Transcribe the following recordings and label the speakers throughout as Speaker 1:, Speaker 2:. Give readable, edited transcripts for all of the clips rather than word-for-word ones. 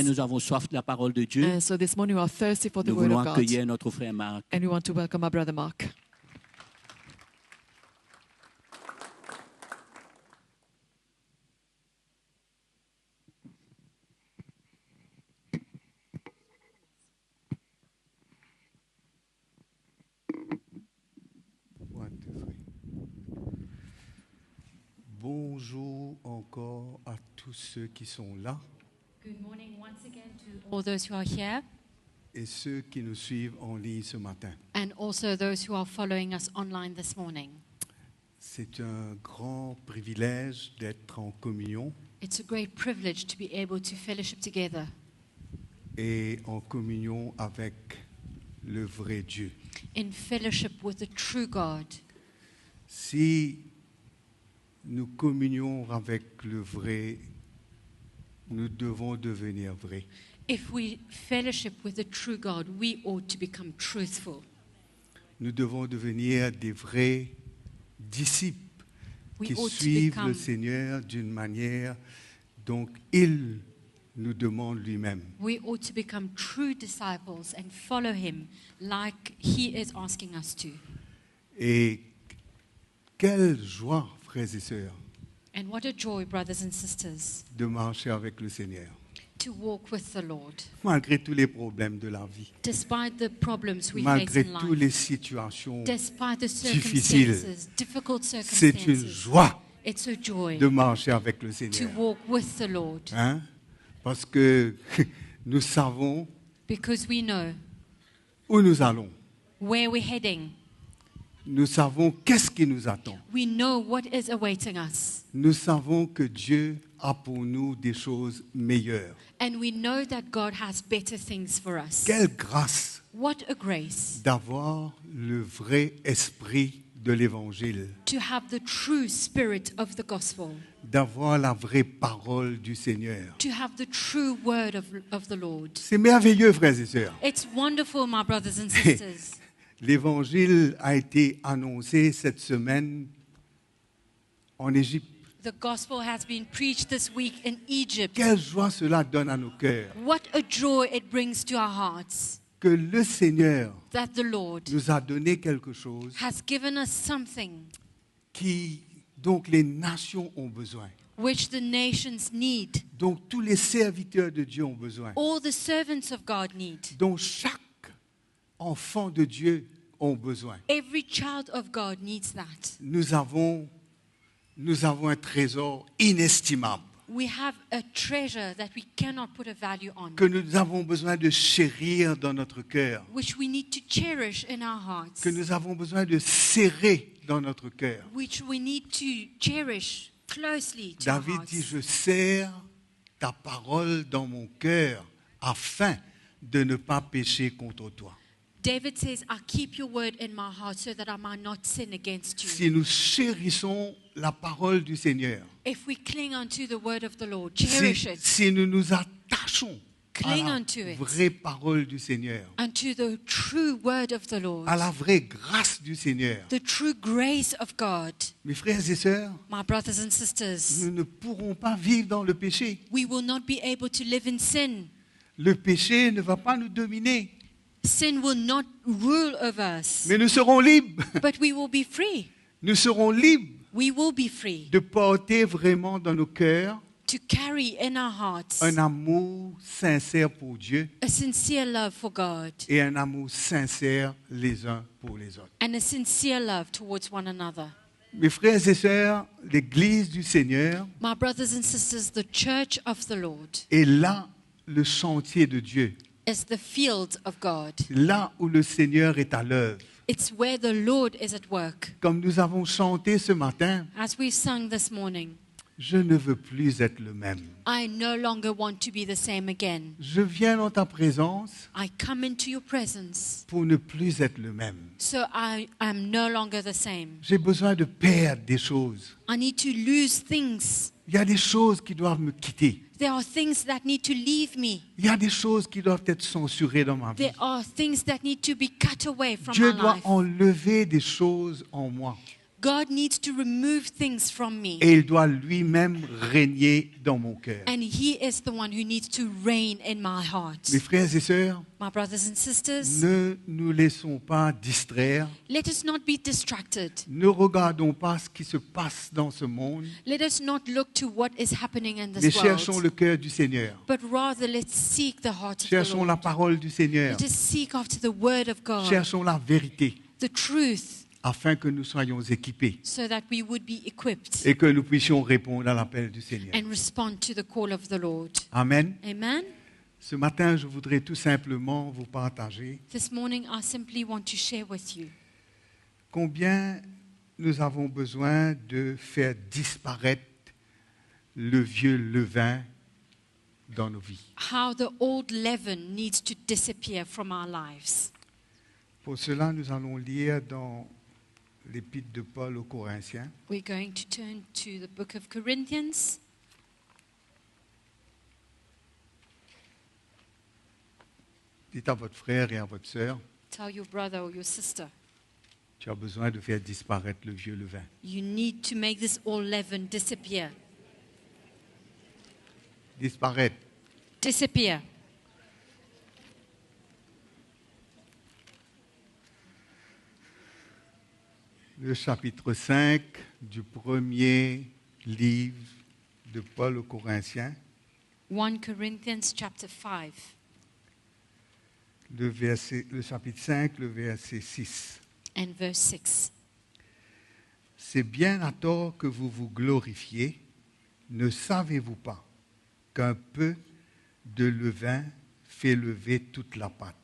Speaker 1: Nous avons soif de la parole de Dieu.
Speaker 2: And so this morning we are thirsty for the
Speaker 1: Nous
Speaker 2: word
Speaker 1: voulons
Speaker 2: of God.
Speaker 1: accueillir notre frère Marc.
Speaker 2: And we want to welcome our brother Mark.
Speaker 3: Bonjour encore à tous ceux qui sont là
Speaker 4: Good morning once again to all those who are here
Speaker 3: et ceux qui nous suivent en ligne ce matin.
Speaker 4: and also those who are following us online this morning.
Speaker 3: C'est un grand privilège d'être en communion
Speaker 4: It's a great privilege to be able to fellowship together
Speaker 3: et en communion avec le vrai Dieu.
Speaker 4: in fellowship with the true God.
Speaker 3: Si nous communions avec le vrai, nous devons devenir vrais.
Speaker 4: If we fellowship with the true God, we ought to become truthful.
Speaker 3: Nous devons devenir des vrais disciples
Speaker 4: We
Speaker 3: qui
Speaker 4: ought to
Speaker 3: suivent le
Speaker 4: become,
Speaker 3: Seigneur d'une manière dont il nous demande lui-même.
Speaker 4: we ought to become true disciples and follow him like he is asking us to.
Speaker 3: Et quelle joie, frères et sœurs,
Speaker 4: And what a joy, brothers and sisters,
Speaker 3: de marcher avec le Seigneur,
Speaker 4: to walk with the Lord.
Speaker 3: malgré tous les problèmes de la vie,
Speaker 4: Despite the problems we face
Speaker 3: malgré
Speaker 4: in
Speaker 3: toutes
Speaker 4: life,
Speaker 3: les situations.
Speaker 4: despite the
Speaker 3: difficiles.
Speaker 4: circumstances, difficult
Speaker 3: C'est une
Speaker 4: circumstances,
Speaker 3: joie
Speaker 4: it's a joy
Speaker 3: de marcher avec le
Speaker 4: to
Speaker 3: Seigneur.
Speaker 4: walk with the Lord
Speaker 3: Hein? Parce que nous savons
Speaker 4: because we know
Speaker 3: où nous allons.
Speaker 4: where we're heading.
Speaker 3: Nous savons qu'est-ce qui nous attend.
Speaker 4: We know what is awaiting us.
Speaker 3: Nous savons que Dieu a pour nous des choses meilleures.
Speaker 4: And we know that God has better things for us.
Speaker 3: Quelle grâce
Speaker 4: What a grace
Speaker 3: d'avoir le vrai esprit de l'Évangile,
Speaker 4: to have the true spirit of the gospel,
Speaker 3: d'avoir la vraie parole du Seigneur.
Speaker 4: to have the true word of the Lord.
Speaker 3: C'est merveilleux, frères et sœurs.
Speaker 4: It's wonderful, my brothers and sisters.
Speaker 3: L'Évangile a été annoncé cette semaine en Égypte.
Speaker 4: The gospel has been preached this week in Egypt.
Speaker 3: Quelle joie cela donne à nos cœurs.
Speaker 4: What a joy it brings to our hearts
Speaker 3: Que le Seigneur
Speaker 4: that the Lord
Speaker 3: nous a donné quelque chose
Speaker 4: has given us something
Speaker 3: dont les nations ont besoin,
Speaker 4: which the nations need,
Speaker 3: dont tous les serviteurs de Dieu ont besoin,
Speaker 4: all the servants of God need.
Speaker 3: dont chaque enfant de Dieu ont besoin.
Speaker 4: Every child of God needs that.
Speaker 3: Nous avons un trésor inestimable
Speaker 4: We have a treasure that we cannot put a value on,
Speaker 3: que nous avons besoin de chérir dans notre cœur,
Speaker 4: which we need to cherish in our hearts,
Speaker 3: que nous avons besoin de serrer dans notre cœur.
Speaker 4: which we need to cherish closely to our
Speaker 3: David
Speaker 4: hearts.
Speaker 3: dit, je serre ta parole dans mon cœur afin de ne pas pécher contre toi.
Speaker 4: David says, I keep your word in my heart so that I might not sin against you.
Speaker 3: Si nous chérissons la parole du Seigneur,
Speaker 4: If we cling unto the word of the Lord,
Speaker 3: si,
Speaker 4: cherish it,
Speaker 3: si nous nous attachons à
Speaker 4: Cling
Speaker 3: la
Speaker 4: unto it.
Speaker 3: vraie parole du Seigneur,
Speaker 4: unto the true word of the Lord,
Speaker 3: à la vraie grâce du Seigneur,
Speaker 4: the true grace of God,
Speaker 3: mes frères et sœurs,
Speaker 4: my brothers and sisters,
Speaker 3: nous ne pourrons pas vivre dans le péché.
Speaker 4: we will not be able to live in sin.
Speaker 3: Le péché ne va pas nous dominer,
Speaker 4: Sin will not rule over us,
Speaker 3: mais nous serons libres.
Speaker 4: but we will be free.
Speaker 3: Nous serons libres
Speaker 4: We will be free
Speaker 3: de porter vraiment dans nos cœurs
Speaker 4: to carry in our hearts
Speaker 3: un amour sincère pour Dieu
Speaker 4: a sincere love for God
Speaker 3: et un amour sincère les uns pour les autres.
Speaker 4: and a sincere love towards one another.
Speaker 3: Mes frères et sœurs, l'Église du Seigneur
Speaker 4: My brothers and sisters, the church of the Lord
Speaker 3: est là le chantier de Dieu,
Speaker 4: is the field of God.
Speaker 3: là où le Seigneur est à l'œuvre.
Speaker 4: It's where the Lord is at work.
Speaker 3: Comme nous avons chanté ce matin,
Speaker 4: As we sung this morning,
Speaker 3: je ne veux plus être le même.
Speaker 4: I no longer want to be the same again.
Speaker 3: Je viens dans ta présence
Speaker 4: I come into your presence,
Speaker 3: pour ne plus être le même.
Speaker 4: so I am no longer the same.
Speaker 3: J'ai besoin de perdre des choses.
Speaker 4: I need to lose things.
Speaker 3: Il y a des choses qui doivent me quitter.
Speaker 4: There are things that need to leave me.
Speaker 3: Il y a des choses qui doivent être censurées dans ma vie.
Speaker 4: There are things that need to be cut away from
Speaker 3: Dieu
Speaker 4: my
Speaker 3: doit
Speaker 4: life.
Speaker 3: enlever des choses en moi.
Speaker 4: God needs to remove things from me.
Speaker 3: et il doit lui-même régner dans mon cœur.
Speaker 4: And He is the one who needs to reign in my heart.
Speaker 3: Mes frères et sœurs,
Speaker 4: My brothers and sisters,
Speaker 3: ne nous laissons pas distraire.
Speaker 4: let us not be distracted.
Speaker 3: Ne regardons pas ce qui se passe dans ce monde,
Speaker 4: Let us not look to what is happening in
Speaker 3: mais
Speaker 4: this
Speaker 3: cherchons
Speaker 4: world,
Speaker 3: le cœur du Seigneur.
Speaker 4: but rather let's seek the heart of the
Speaker 3: Cherchons la
Speaker 4: Lord.
Speaker 3: parole du Seigneur.
Speaker 4: Let us seek after the word of God,
Speaker 3: Cherchons la vérité,
Speaker 4: the truth,
Speaker 3: afin que nous soyons équipés
Speaker 4: so that we would be equipped
Speaker 3: et que nous puissions répondre à l'appel du Seigneur.
Speaker 4: and respond to the call of the Lord.
Speaker 3: Amen.
Speaker 4: Amen.
Speaker 3: Ce matin, je voudrais tout simplement vous partager
Speaker 4: This morning, I simply want to share with you
Speaker 3: combien nous avons besoin de faire disparaître le vieux levain dans nos vies.
Speaker 4: how the old leaven needs to disappear from our lives.
Speaker 3: Pour cela, nous allons lire dans l'épître de Paul aux Corinthiens,
Speaker 4: We're going to turn to the book of Corinthians.
Speaker 3: dites à votre frère et à votre sœur,
Speaker 4: Tell your brother or your sister,
Speaker 3: tu as besoin de faire disparaître le vieux levain.
Speaker 4: you need to make this old leaven disappear.
Speaker 3: Disparaître.
Speaker 4: Disappear.
Speaker 3: Le chapitre 5 du premier livre de Paul aux Corinthiens,
Speaker 4: 1 Corinthians chapter 5
Speaker 3: le chapitre 5, le verset 6.
Speaker 4: and verse 6.
Speaker 3: C'est bien à tort que vous vous glorifiez, ne savez-vous pas qu'un peu de levain fait lever toute la pâte?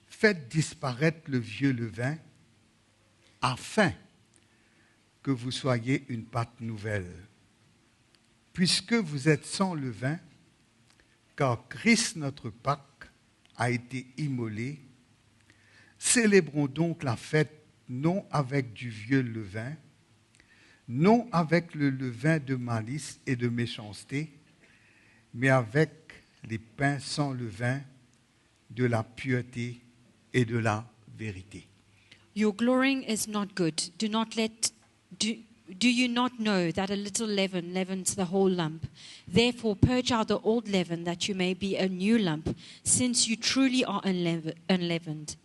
Speaker 3: Faites disparaître le vieux levain afin que vous soyez une pâte nouvelle. Puisque vous êtes sans levain, car Christ notre Pâque a été immolé, célébrons donc la fête non avec du vieux levain, non avec le levain de malice et de méchanceté, mais avec les pains sans levain de la pureté et de la vérité.
Speaker 4: Your glorying is not good. Do you not know that a little leaven leavens the whole lump? Therefore purge out the old leaven, that you may be a new lump, since you truly are unleavened.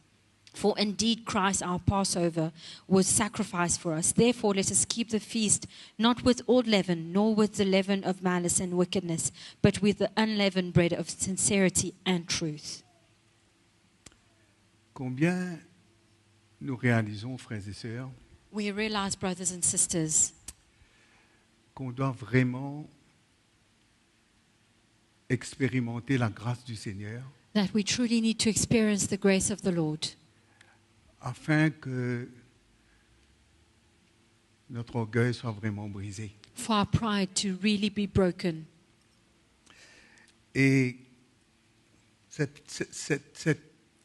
Speaker 4: For indeed Christ our Passover was sacrificed for us. Therefore let us keep the feast not with old leaven, nor with the leaven of malice and wickedness, but with the unleavened bread of sincerity and truth.
Speaker 3: Combien nous réalisons, frères et sœurs,
Speaker 4: We realize, brothers and sisters,
Speaker 3: qu'on doit vraiment expérimenter la grâce du Seigneur
Speaker 4: that we truly need to experience the grace of the Lord,
Speaker 3: afin que notre orgueil soit vraiment brisé.
Speaker 4: for our pride to really be broken.
Speaker 3: Et cet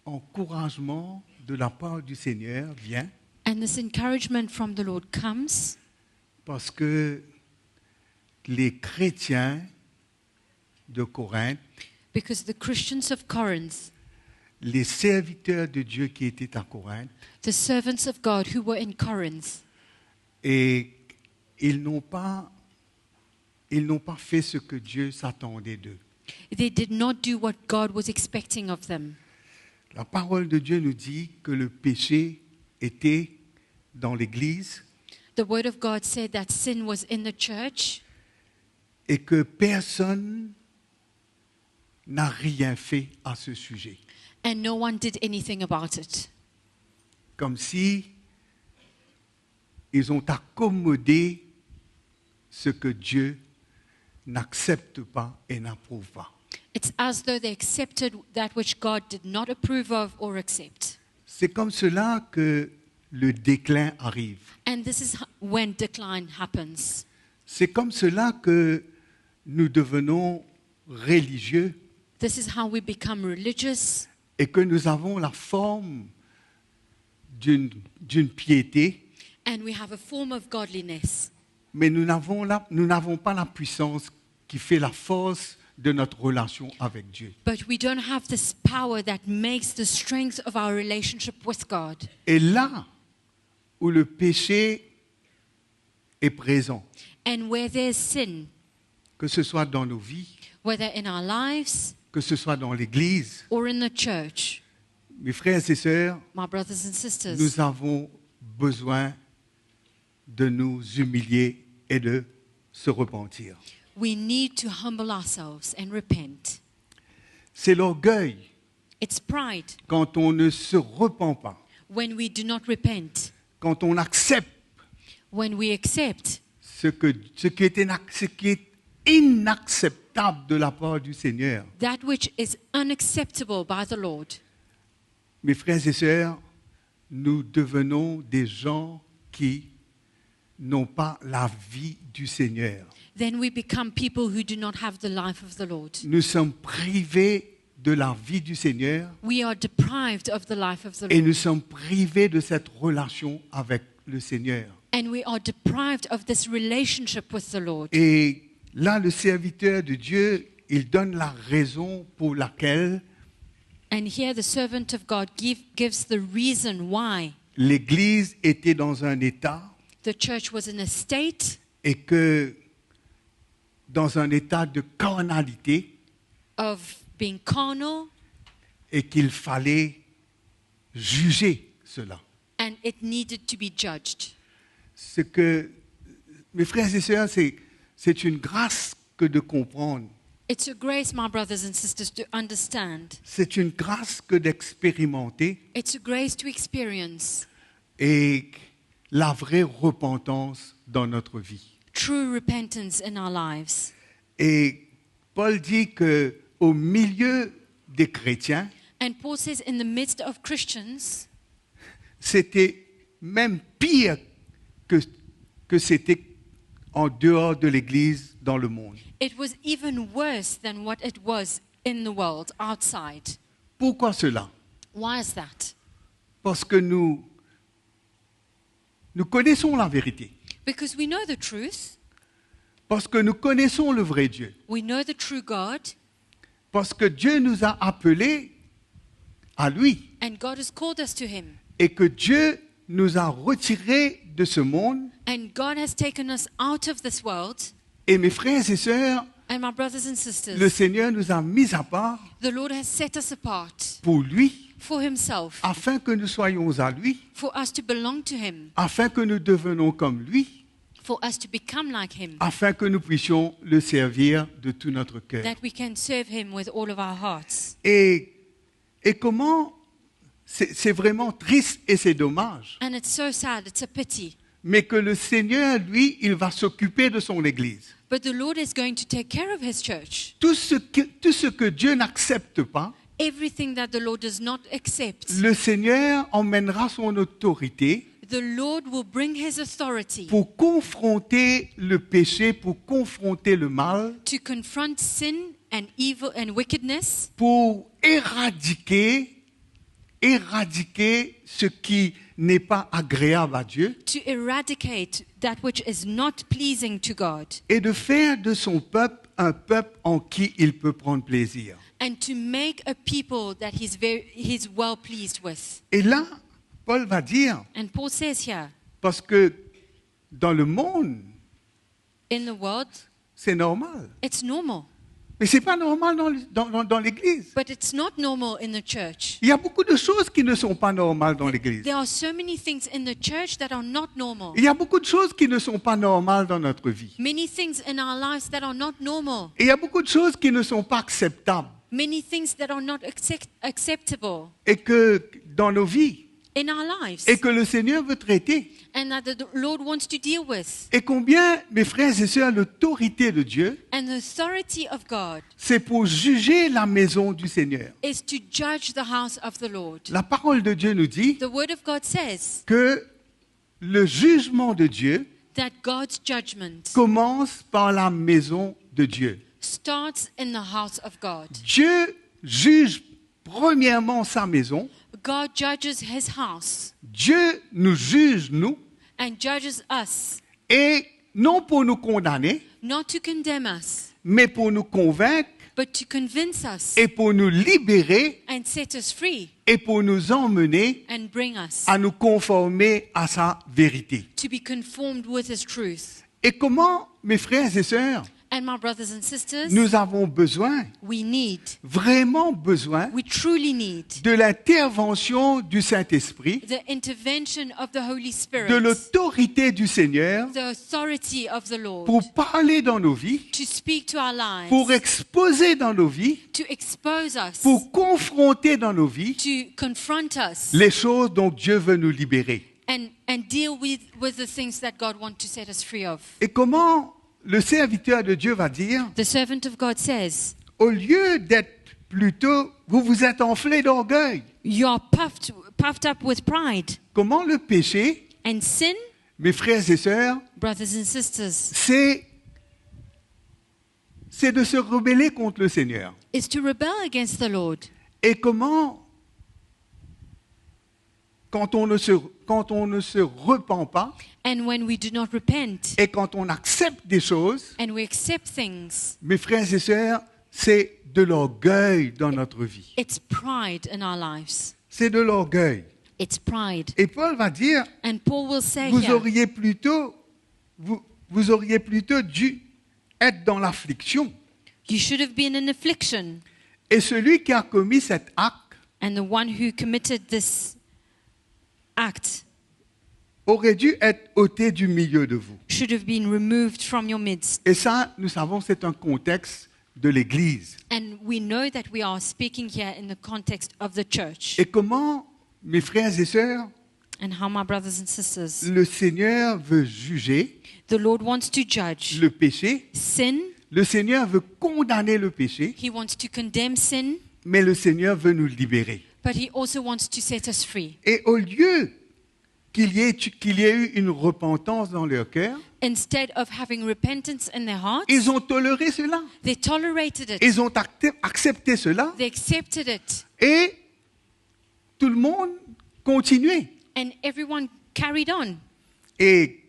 Speaker 3: encouragement de la part du Seigneur vient
Speaker 4: And this encouragement from the Lord comes
Speaker 3: parce que les chrétiens de Corinthe,
Speaker 4: because the Christians of Corinth,
Speaker 3: les serviteurs de Dieu qui étaient à Corinthe,
Speaker 4: the servants of God who were in Corinth,
Speaker 3: et ils n'ont pas fait ce que Dieu s'attendait d'eux.
Speaker 4: they did not do what God was expecting of them.
Speaker 3: La parole de Dieu nous dit que le péché était dans l'Église
Speaker 4: The word of God said that sin was in the church
Speaker 3: et que personne n'a rien fait à ce sujet.
Speaker 4: and no one did anything about it.
Speaker 3: Comme si ils ont accommodé ce que Dieu n'accepte pas et n'approuve pas.
Speaker 4: It's as though they accepted that which God did not approve of or accept.
Speaker 3: C'est comme cela que le déclin arrive.
Speaker 4: And this is when decline happens.
Speaker 3: C'est comme cela que nous devenons religieux
Speaker 4: This is how we become religious
Speaker 3: et que nous avons la forme d'une piété,
Speaker 4: and we have a form of godliness.
Speaker 3: mais nous n'avons pas la puissance qui fait la force de notre relation avec Dieu.
Speaker 4: But we don't have this power that makes the strength of our relationship with God.
Speaker 3: Et là, où le péché est présent,
Speaker 4: And where there's sin,
Speaker 3: que ce soit dans nos vies,
Speaker 4: whether in our lives
Speaker 3: que ce soit dans l'Église,
Speaker 4: or in the church,
Speaker 3: mes frères et sœurs,
Speaker 4: my brothers and sisters,
Speaker 3: nous avons besoin de nous humilier et de se repentir.
Speaker 4: we need to humble ourselves and repent.
Speaker 3: C'est l'orgueil
Speaker 4: It's pride
Speaker 3: quand on ne se repent pas,
Speaker 4: when we do not repent,
Speaker 3: quand on accepte
Speaker 4: when we accept
Speaker 3: ce qui est inacceptable de la part du Seigneur.
Speaker 4: that which is unacceptable by the Lord.
Speaker 3: Mes frères et sœurs, nous devenons des gens qui n'ont pas la vie du Seigneur.
Speaker 4: Then we become people who do not have the life of the Lord.
Speaker 3: Nous sommes privés de la vie du Seigneur
Speaker 4: We are deprived of the life of the
Speaker 3: et
Speaker 4: Lord.
Speaker 3: nous sommes privés de cette relation avec le Seigneur.
Speaker 4: And we are deprived of this relationship with the Lord.
Speaker 3: Et là, le serviteur de Dieu, il donne la raison pour laquelle
Speaker 4: And here the servant of God gives the reason why
Speaker 3: l'Église était dans un état
Speaker 4: the church was in a state
Speaker 3: et que dans un état de carnalité
Speaker 4: of being carnal,
Speaker 3: et qu'il fallait juger cela.
Speaker 4: and it needed to be judged.
Speaker 3: Ce que, mes frères et sœurs, c'est une grâce que de comprendre.
Speaker 4: It's a grace, my brothers and sisters, to understand.
Speaker 3: C'est une grâce que d'expérimenter
Speaker 4: It's a grace to experience
Speaker 3: et la vraie repentance dans notre vie.
Speaker 4: true repentance in our lives.
Speaker 3: Et Paul dit que au milieu des chrétiens,
Speaker 4: And Paul says in the midst of Christians,
Speaker 3: c'était même pire que c'était en dehors de l'Église dans le monde.
Speaker 4: it was even worse than what it was in the world outside.
Speaker 3: Pourquoi cela?
Speaker 4: Why is that?
Speaker 3: Parce que nous connaissons la vérité.
Speaker 4: Because we know the truth,
Speaker 3: Parce que nous connaissons le vrai Dieu.
Speaker 4: we know the true God,
Speaker 3: Parce que Dieu nous a appelés à lui.
Speaker 4: and God has called us to Him.
Speaker 3: Et que Dieu nous a retirés de ce monde.
Speaker 4: And God has taken us out of this world.
Speaker 3: Et mes frères et sœurs,
Speaker 4: And my brothers and
Speaker 3: le
Speaker 4: sisters,
Speaker 3: Seigneur nous a mis à part
Speaker 4: the Lord has set us apart
Speaker 3: pour lui,
Speaker 4: for Himself,
Speaker 3: afin que nous soyons à lui,
Speaker 4: for us to belong to Him,
Speaker 3: afin que nous devenions comme lui,
Speaker 4: for us to become like Him,
Speaker 3: afin que nous puissions le servir de tout notre cœur.
Speaker 4: that we can serve Him with all of our hearts.
Speaker 3: Et comment, c'est vraiment triste et c'est dommage,
Speaker 4: And it's so sad, it's a pity.
Speaker 3: mais que le Seigneur, lui, il va s'occuper de son Église.
Speaker 4: But the Lord is going to take care of His church.
Speaker 3: Tout ce que Dieu n'accepte pas,
Speaker 4: Everything that the Lord does not accept,
Speaker 3: le Seigneur emmènera son autorité
Speaker 4: the Lord will bring His authority
Speaker 3: pour confronter le péché, pour confronter le mal,
Speaker 4: to confront sin and evil and wickedness,
Speaker 3: pour éradiquer ce qui n'est pas agréable à Dieu
Speaker 4: to eradicate that which is not pleasing to God,
Speaker 3: et de faire de son peuple un peuple en qui il peut prendre plaisir.
Speaker 4: and to make a people that He's well pleased with.
Speaker 3: Et là, Paul va dire,
Speaker 4: And Paul says here,
Speaker 3: parce que dans le monde,
Speaker 4: in the world,
Speaker 3: c'est normal.
Speaker 4: it's normal,
Speaker 3: Mais ce n'est pas normal dans l'Église.
Speaker 4: but it's not normal in the church.
Speaker 3: Il y a beaucoup de choses qui ne sont pas normales dans l'Église.
Speaker 4: There are so many things in the church that are not normal.
Speaker 3: Il y a beaucoup de choses qui ne sont pas normales dans notre vie.
Speaker 4: Many things in our lives that are not normal.
Speaker 3: Et il y a beaucoup de choses qui ne sont pas acceptables.
Speaker 4: Many things that are not acceptable
Speaker 3: Et que dans nos vies,
Speaker 4: in our lives.
Speaker 3: et que le Seigneur veut traiter.
Speaker 4: And that the Lord wants to deal with.
Speaker 3: Et combien, mes frères et sœurs, l'autorité de Dieu,
Speaker 4: And the authority of God
Speaker 3: c'est pour juger la maison du Seigneur.
Speaker 4: is to judge the house of the Lord.
Speaker 3: La parole de Dieu nous dit
Speaker 4: The word of God says
Speaker 3: que le jugement de Dieu
Speaker 4: that God's judgment
Speaker 3: commence par la maison de Dieu.
Speaker 4: starts in the house of God.
Speaker 3: Dieu juge premièrement sa maison.
Speaker 4: God judges His house
Speaker 3: Dieu nous juge, nous,
Speaker 4: and judges us,
Speaker 3: et non pour nous condamner,
Speaker 4: not to condemn us,
Speaker 3: mais pour nous convaincre
Speaker 4: but to convince us
Speaker 3: et pour nous libérer
Speaker 4: and set us free
Speaker 3: et pour nous emmener
Speaker 4: and bring us
Speaker 3: à nous conformer à sa vérité.
Speaker 4: to be conformed with His truth.
Speaker 3: Et comment, mes frères et sœurs,
Speaker 4: And my brothers and sisters,
Speaker 3: nous avons besoin,
Speaker 4: we need,
Speaker 3: vraiment besoin,
Speaker 4: we truly need
Speaker 3: de l'intervention du Saint-Esprit,
Speaker 4: the intervention of the Holy Spirit,
Speaker 3: de l'autorité du Seigneur
Speaker 4: the authority of the Lord,
Speaker 3: pour parler dans nos vies,
Speaker 4: to speak to our lives,
Speaker 3: pour exposer dans nos vies,
Speaker 4: to expose us,
Speaker 3: pour confronter dans nos vies
Speaker 4: to confront us,
Speaker 3: les choses dont Dieu veut nous libérer.
Speaker 4: and deal with the things that God wants to set us free of.
Speaker 3: Et comment le serviteur de Dieu va dire,
Speaker 4: The servant of God says,
Speaker 3: au lieu d'être plutôt, vous vous êtes enflé d'orgueil.
Speaker 4: you are puffed up with pride.
Speaker 3: Comment le péché,
Speaker 4: And sin,
Speaker 3: mes frères et sœurs,
Speaker 4: brothers and sisters,
Speaker 3: c'est de se rebeller contre le Seigneur.
Speaker 4: is to rebel against the Lord.
Speaker 3: Et comment, quand on ne se repent pas,
Speaker 4: And when we do not repent
Speaker 3: et quand on accepte des choses,
Speaker 4: and we accept things,
Speaker 3: mes frères et sœurs, c'est de l'orgueil dans notre vie.
Speaker 4: it's pride in our lives.
Speaker 3: C'est de l'orgueil.
Speaker 4: It's pride.
Speaker 3: Et Paul va dire,
Speaker 4: And Paul will say
Speaker 3: vous
Speaker 4: here,
Speaker 3: auriez plutôt dû être dans l'affliction.
Speaker 4: you should have been in affliction.
Speaker 3: Et celui qui a commis cet acte
Speaker 4: And the one who committed this act
Speaker 3: aurait dû être ôté du milieu de vous.
Speaker 4: should have been removed from your midst.
Speaker 3: Et ça, nous savons, c'est un contexte de l'Église.
Speaker 4: And we know that we are speaking here in the context of the church.
Speaker 3: Et comment, mes frères et sœurs,
Speaker 4: And how, my brothers and sisters,
Speaker 3: le Seigneur veut juger
Speaker 4: the Lord wants to judge
Speaker 3: le péché,
Speaker 4: sin.
Speaker 3: le Seigneur veut condamner le péché,
Speaker 4: He wants to condemn sin,
Speaker 3: mais le Seigneur veut nous libérer.
Speaker 4: but He also wants to set us free.
Speaker 3: Et au lieu qu'il y ait eu une repentance dans leur cœur,
Speaker 4: Instead of having repentance in their hearts,
Speaker 3: ils ont toléré cela.
Speaker 4: they tolerated it.
Speaker 3: Ils ont accepté cela
Speaker 4: They accepted it.
Speaker 3: et tout le monde continuait.
Speaker 4: And everyone carried on.
Speaker 3: Et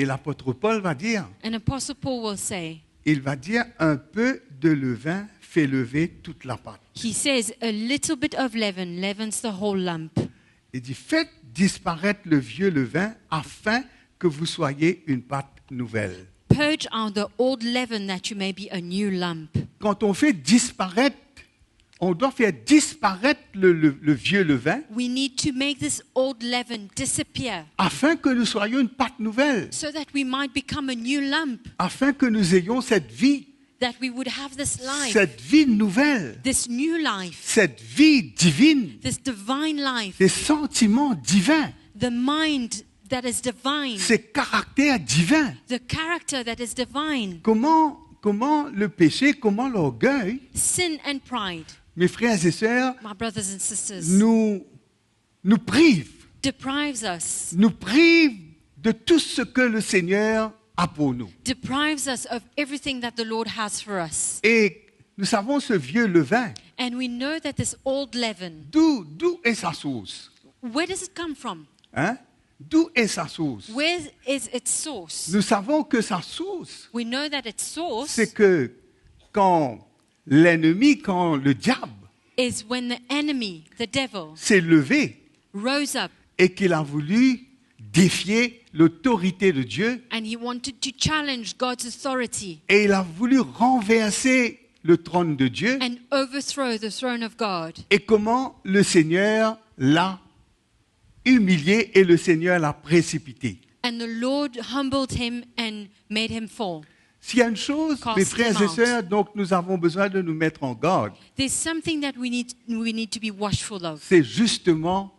Speaker 3: l'apôtre Paul va dire,
Speaker 4: And Apostle Paul will say,
Speaker 3: il va dire, un peu de levain fait lever toute la pâte.
Speaker 4: he says, a little bit of leaven leavens the whole lump.
Speaker 3: Il dit, faites disparaître le vieux levain afin que vous soyez une pâte nouvelle.
Speaker 4: Purge out the old leaven that you may be a new lump.
Speaker 3: Quand on fait disparaître, on doit faire disparaître le vieux levain
Speaker 4: We need to make this old leaven disappear
Speaker 3: afin que nous soyons une pâte nouvelle,
Speaker 4: so that we might become a new lump,
Speaker 3: afin que nous ayons cette vie nouvelle,
Speaker 4: this new life,
Speaker 3: cette vie divine,
Speaker 4: this divine life,
Speaker 3: ces sentiments divins,
Speaker 4: the mind that is divine,
Speaker 3: ces caractères divins.
Speaker 4: the character that is divine.
Speaker 3: Comment le péché, comment l'orgueil,
Speaker 4: Sin and pride,
Speaker 3: mes frères et sœurs,
Speaker 4: my brothers and sisters,
Speaker 3: nous prive
Speaker 4: deprives
Speaker 3: de tout ce que le Seigneur a pour nous.
Speaker 4: us of everything that the Lord has for us.
Speaker 3: Et nous savons ce vieux levain,
Speaker 4: And we know that this old leaven,
Speaker 3: d'où est sa source?
Speaker 4: where does it come from?
Speaker 3: Hein? D'où est sa source?
Speaker 4: Where is its source?
Speaker 3: Nous savons que sa source,
Speaker 4: We know that its source
Speaker 3: c'est que quand le diable
Speaker 4: is when the enemy, the devil,
Speaker 3: s'est levé
Speaker 4: rose up
Speaker 3: et qu'il a voulu défier l'autorité de Dieu
Speaker 4: and he wanted to challenge God's authority
Speaker 3: et il a voulu renverser le trône de Dieu.
Speaker 4: and overthrow the throne of God.
Speaker 3: Et comment le Seigneur l'a humilié et le Seigneur l'a précipité.
Speaker 4: And the Lord humbled him and made him fall.
Speaker 3: S'il y a une chose,
Speaker 4: Cast
Speaker 3: mes frères
Speaker 4: him
Speaker 3: et
Speaker 4: out.
Speaker 3: sœurs, donc nous avons besoin de nous mettre en garde,
Speaker 4: There's something that we need to be watchful of.
Speaker 3: c'est justement,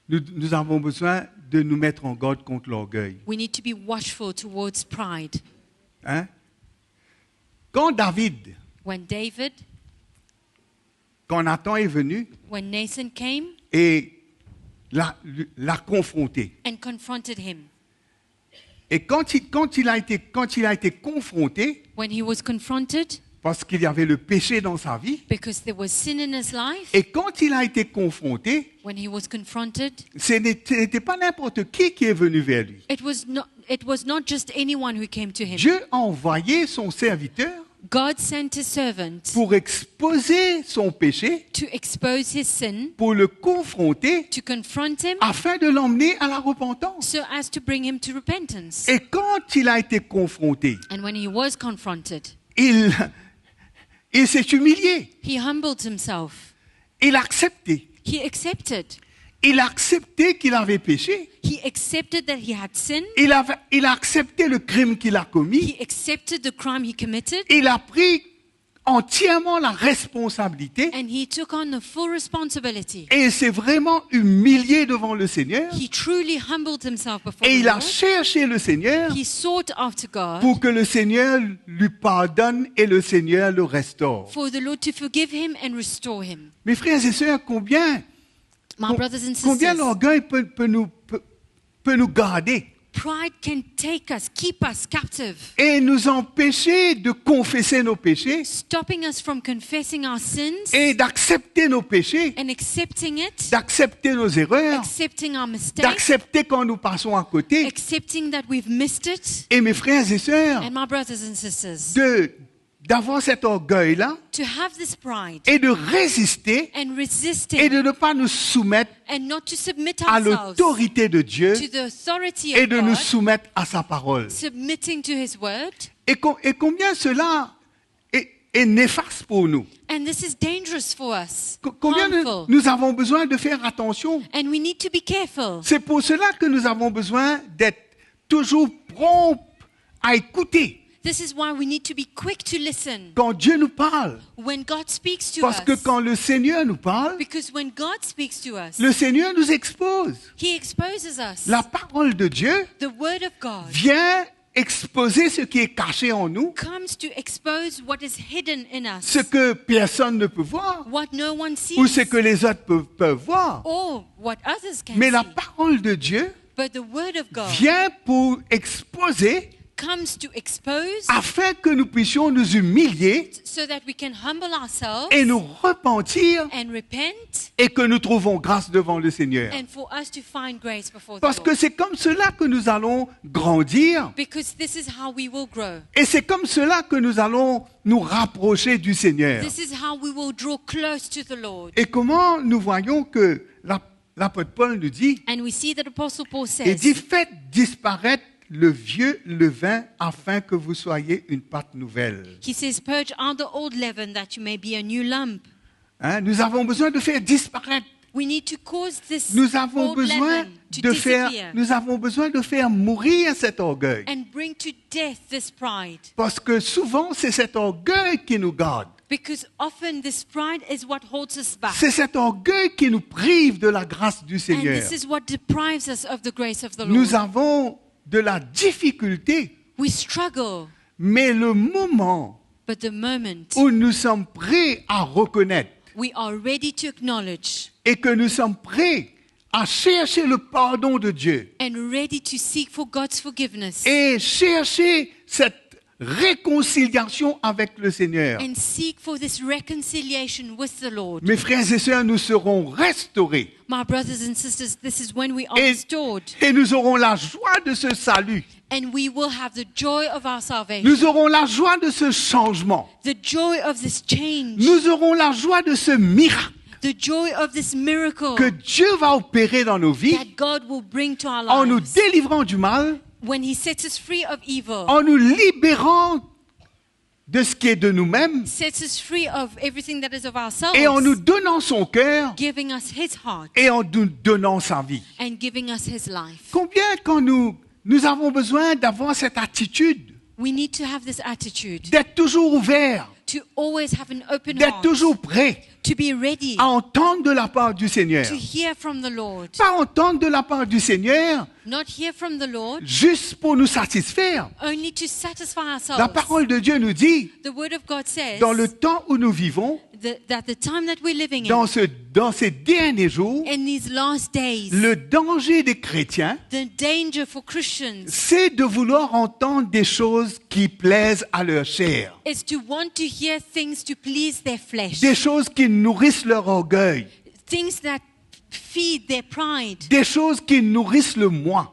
Speaker 3: nous avons besoin de nous mettre en garde contre l'orgueil.
Speaker 4: We need to be watchful towards pride.
Speaker 3: Hein? Quand Nathan est venu
Speaker 4: When Nathan came
Speaker 3: et l'a confronté.
Speaker 4: and confronted him,
Speaker 3: Et quand il a été confronté,
Speaker 4: when he was confronted
Speaker 3: parce qu'il y avait le péché dans sa vie,
Speaker 4: because there was sin in his life,
Speaker 3: et quand il a été confronté,
Speaker 4: when he was confronted,
Speaker 3: ce n'était pas n'importe qui est venu vers lui.
Speaker 4: it was not just anyone who came to him.
Speaker 3: Dieu a envoyé son serviteur
Speaker 4: God sent his servant
Speaker 3: pour exposer son péché,
Speaker 4: to expose his sin,
Speaker 3: pour le confronter,
Speaker 4: to confront him,
Speaker 3: afin de l'emmener à la repentance.
Speaker 4: so as to bring him to repentance.
Speaker 3: Et quand il a été confronté,
Speaker 4: And when he was confronted,
Speaker 3: il s'est humilié,
Speaker 4: he humbled himself.
Speaker 3: il a accepté.
Speaker 4: He accepted.
Speaker 3: Il a accepté qu'il avait péché.
Speaker 4: He accepted that he had sinned.
Speaker 3: Il a accepté le crime qu'il a commis.
Speaker 4: He accepted the crime he committed.
Speaker 3: Il a pris entièrement la responsabilité
Speaker 4: And he took on the full responsibility.
Speaker 3: et il s'est vraiment humilié devant le Seigneur.
Speaker 4: He truly humbled himself before
Speaker 3: Et
Speaker 4: the
Speaker 3: il a
Speaker 4: Lord.
Speaker 3: cherché le Seigneur
Speaker 4: He sought after God
Speaker 3: pour que le Seigneur lui pardonne et le Seigneur le restaure.
Speaker 4: for the Lord to forgive him and restore him.
Speaker 3: Mes frères et sœurs, combien
Speaker 4: Brothers and
Speaker 3: combien
Speaker 4: sisters,
Speaker 3: l'orgueil peut nous garder
Speaker 4: pride can take us, keep us captive,
Speaker 3: et nous empêcher de confesser nos péchés
Speaker 4: stopping us from confessing our sins
Speaker 3: et d'accepter nos péchés,
Speaker 4: and accepting it,
Speaker 3: d'accepter nos erreurs,
Speaker 4: accepting our mistakes,
Speaker 3: d'accepter quand nous passons à côté.
Speaker 4: accepting that we've missed it.
Speaker 3: Et mes frères et sœurs,
Speaker 4: And my brothers and sisters,
Speaker 3: d'avoir cet orgueil-là
Speaker 4: to have this pride
Speaker 3: et de résister
Speaker 4: and
Speaker 3: et
Speaker 4: resisting
Speaker 3: de ne pas nous soumettre
Speaker 4: and not to submit
Speaker 3: à
Speaker 4: ourselves
Speaker 3: l'autorité de Dieu
Speaker 4: to the authority
Speaker 3: et
Speaker 4: of
Speaker 3: de nous
Speaker 4: God,
Speaker 3: soumettre à sa parole.
Speaker 4: submitting to his word.
Speaker 3: Et combien cela est néfaste pour nous.
Speaker 4: And this is dangerous for us,
Speaker 3: Combien
Speaker 4: harmful.
Speaker 3: nous avons besoin de faire attention.
Speaker 4: And we need to be careful.
Speaker 3: C'est pour cela que nous avons besoin d'être toujours prompts à écouter
Speaker 4: This is why we need to be quick to listen
Speaker 3: quand Dieu nous parle.
Speaker 4: when God speaks to
Speaker 3: Parce que
Speaker 4: us.
Speaker 3: quand le Seigneur nous parle,
Speaker 4: Because when God speaks to us,
Speaker 3: le Seigneur nous expose.
Speaker 4: he exposes us.
Speaker 3: La parole de Dieu
Speaker 4: The word of God
Speaker 3: vient exposer ce qui est caché en nous,
Speaker 4: comes to expose what is hidden in us,
Speaker 3: ce que personne ne peut voir
Speaker 4: what no one sees,
Speaker 3: ou ce que les autres peuvent voir.
Speaker 4: or what others can
Speaker 3: Mais la
Speaker 4: see.
Speaker 3: parole de Dieu
Speaker 4: But the word of God
Speaker 3: vient pour exposer
Speaker 4: comes to expose
Speaker 3: afin que nous puissions nous humilier
Speaker 4: so that we can humble ourselves
Speaker 3: et nous repentir
Speaker 4: and repent,
Speaker 3: et que nous trouvons grâce devant le Seigneur.
Speaker 4: and for us to find grace before the
Speaker 3: Parce que
Speaker 4: Lord.
Speaker 3: c'est comme cela que nous allons grandir
Speaker 4: Because this is how we will grow.
Speaker 3: et c'est comme cela que nous allons nous rapprocher du Seigneur.
Speaker 4: This is how we will draw close to the Lord.
Speaker 3: Et comment nous voyons que l'apôtre Paul nous dit,
Speaker 4: And we see that Apostle Paul
Speaker 3: il dit,
Speaker 4: says,
Speaker 3: faites disparaître le vieux levain afin que vous soyez une pâte nouvelle.
Speaker 4: he says, purge out the old leaven that you may be a new lump.
Speaker 3: Hein, nous avons besoin de faire disparaître.
Speaker 4: We need to cause this
Speaker 3: Nous avons
Speaker 4: old
Speaker 3: besoin
Speaker 4: leaven to
Speaker 3: de faire,
Speaker 4: disappear
Speaker 3: nous avons besoin de faire mourir cet orgueil.
Speaker 4: and bring to death this pride.
Speaker 3: Parce que souvent, c'est cet orgueil qui nous garde.
Speaker 4: Because often this pride is what holds us back.
Speaker 3: C'est cet orgueil qui nous prive de la grâce du
Speaker 4: And
Speaker 3: Seigneur.
Speaker 4: this is what deprives us of the grace of the Lord.
Speaker 3: Nous avons de la difficulté,
Speaker 4: We struggle,
Speaker 3: mais le moment
Speaker 4: but the moment
Speaker 3: où nous sommes prêts à reconnaître
Speaker 4: we are ready to acknowledge
Speaker 3: et que nous sommes prêts à chercher le pardon de Dieu
Speaker 4: and ready to seek for God's forgiveness
Speaker 3: et chercher cette réconciliation avec le Seigneur.
Speaker 4: and seek for this reconciliation with the Lord.
Speaker 3: Mes frères et sœurs, nous serons restaurés
Speaker 4: My brothers and sisters, this is when we are
Speaker 3: et,
Speaker 4: restored
Speaker 3: et nous aurons la joie de ce salut.
Speaker 4: and we will have the joy of our salvation,
Speaker 3: Nous aurons la joie de ce changement.
Speaker 4: the joy of this change,
Speaker 3: Nous aurons la joie de ce miracle
Speaker 4: the joy of this miracle
Speaker 3: que Dieu va opérer dans nos vies
Speaker 4: that God will bring to our
Speaker 3: en nous
Speaker 4: lives
Speaker 3: délivrant du mal,
Speaker 4: when He sets us free of evil,
Speaker 3: en nous libérant de ce qui est de nous-mêmes
Speaker 4: sets us free of everything that is of
Speaker 3: et en nous
Speaker 4: ourselves,
Speaker 3: donnant son cœur
Speaker 4: giving us His heart
Speaker 3: et en nous donnant sa vie.
Speaker 4: and giving us His life.
Speaker 3: Combien quand nous avons besoin d'avoir cette attitude,
Speaker 4: We need to have this attitude,
Speaker 3: d'être toujours ouvert,
Speaker 4: to always have an open
Speaker 3: d'être
Speaker 4: heart,
Speaker 3: toujours prêt
Speaker 4: to be ready
Speaker 3: à entendre de la part du Seigneur.
Speaker 4: to hear from the Lord,
Speaker 3: Pas entendre de la part du Seigneur
Speaker 4: not hear from the Lord
Speaker 3: juste pour nous satisfaire.
Speaker 4: only to satisfy
Speaker 3: La
Speaker 4: ourselves.
Speaker 3: parole de Dieu nous dit,
Speaker 4: The Word of God says
Speaker 3: dans le temps où nous vivons,
Speaker 4: that the time that we're living
Speaker 3: dans
Speaker 4: in
Speaker 3: ces derniers jours,
Speaker 4: these last days,
Speaker 3: le danger des chrétiens,
Speaker 4: the danger for Christians
Speaker 3: c'est de vouloir entendre des choses qui plaisent à leur chair,
Speaker 4: is to want to hear things to please their flesh,
Speaker 3: des choses qui nourrissent leur orgueil,
Speaker 4: things that feed their pride,
Speaker 3: des choses qui nourrissent le moi.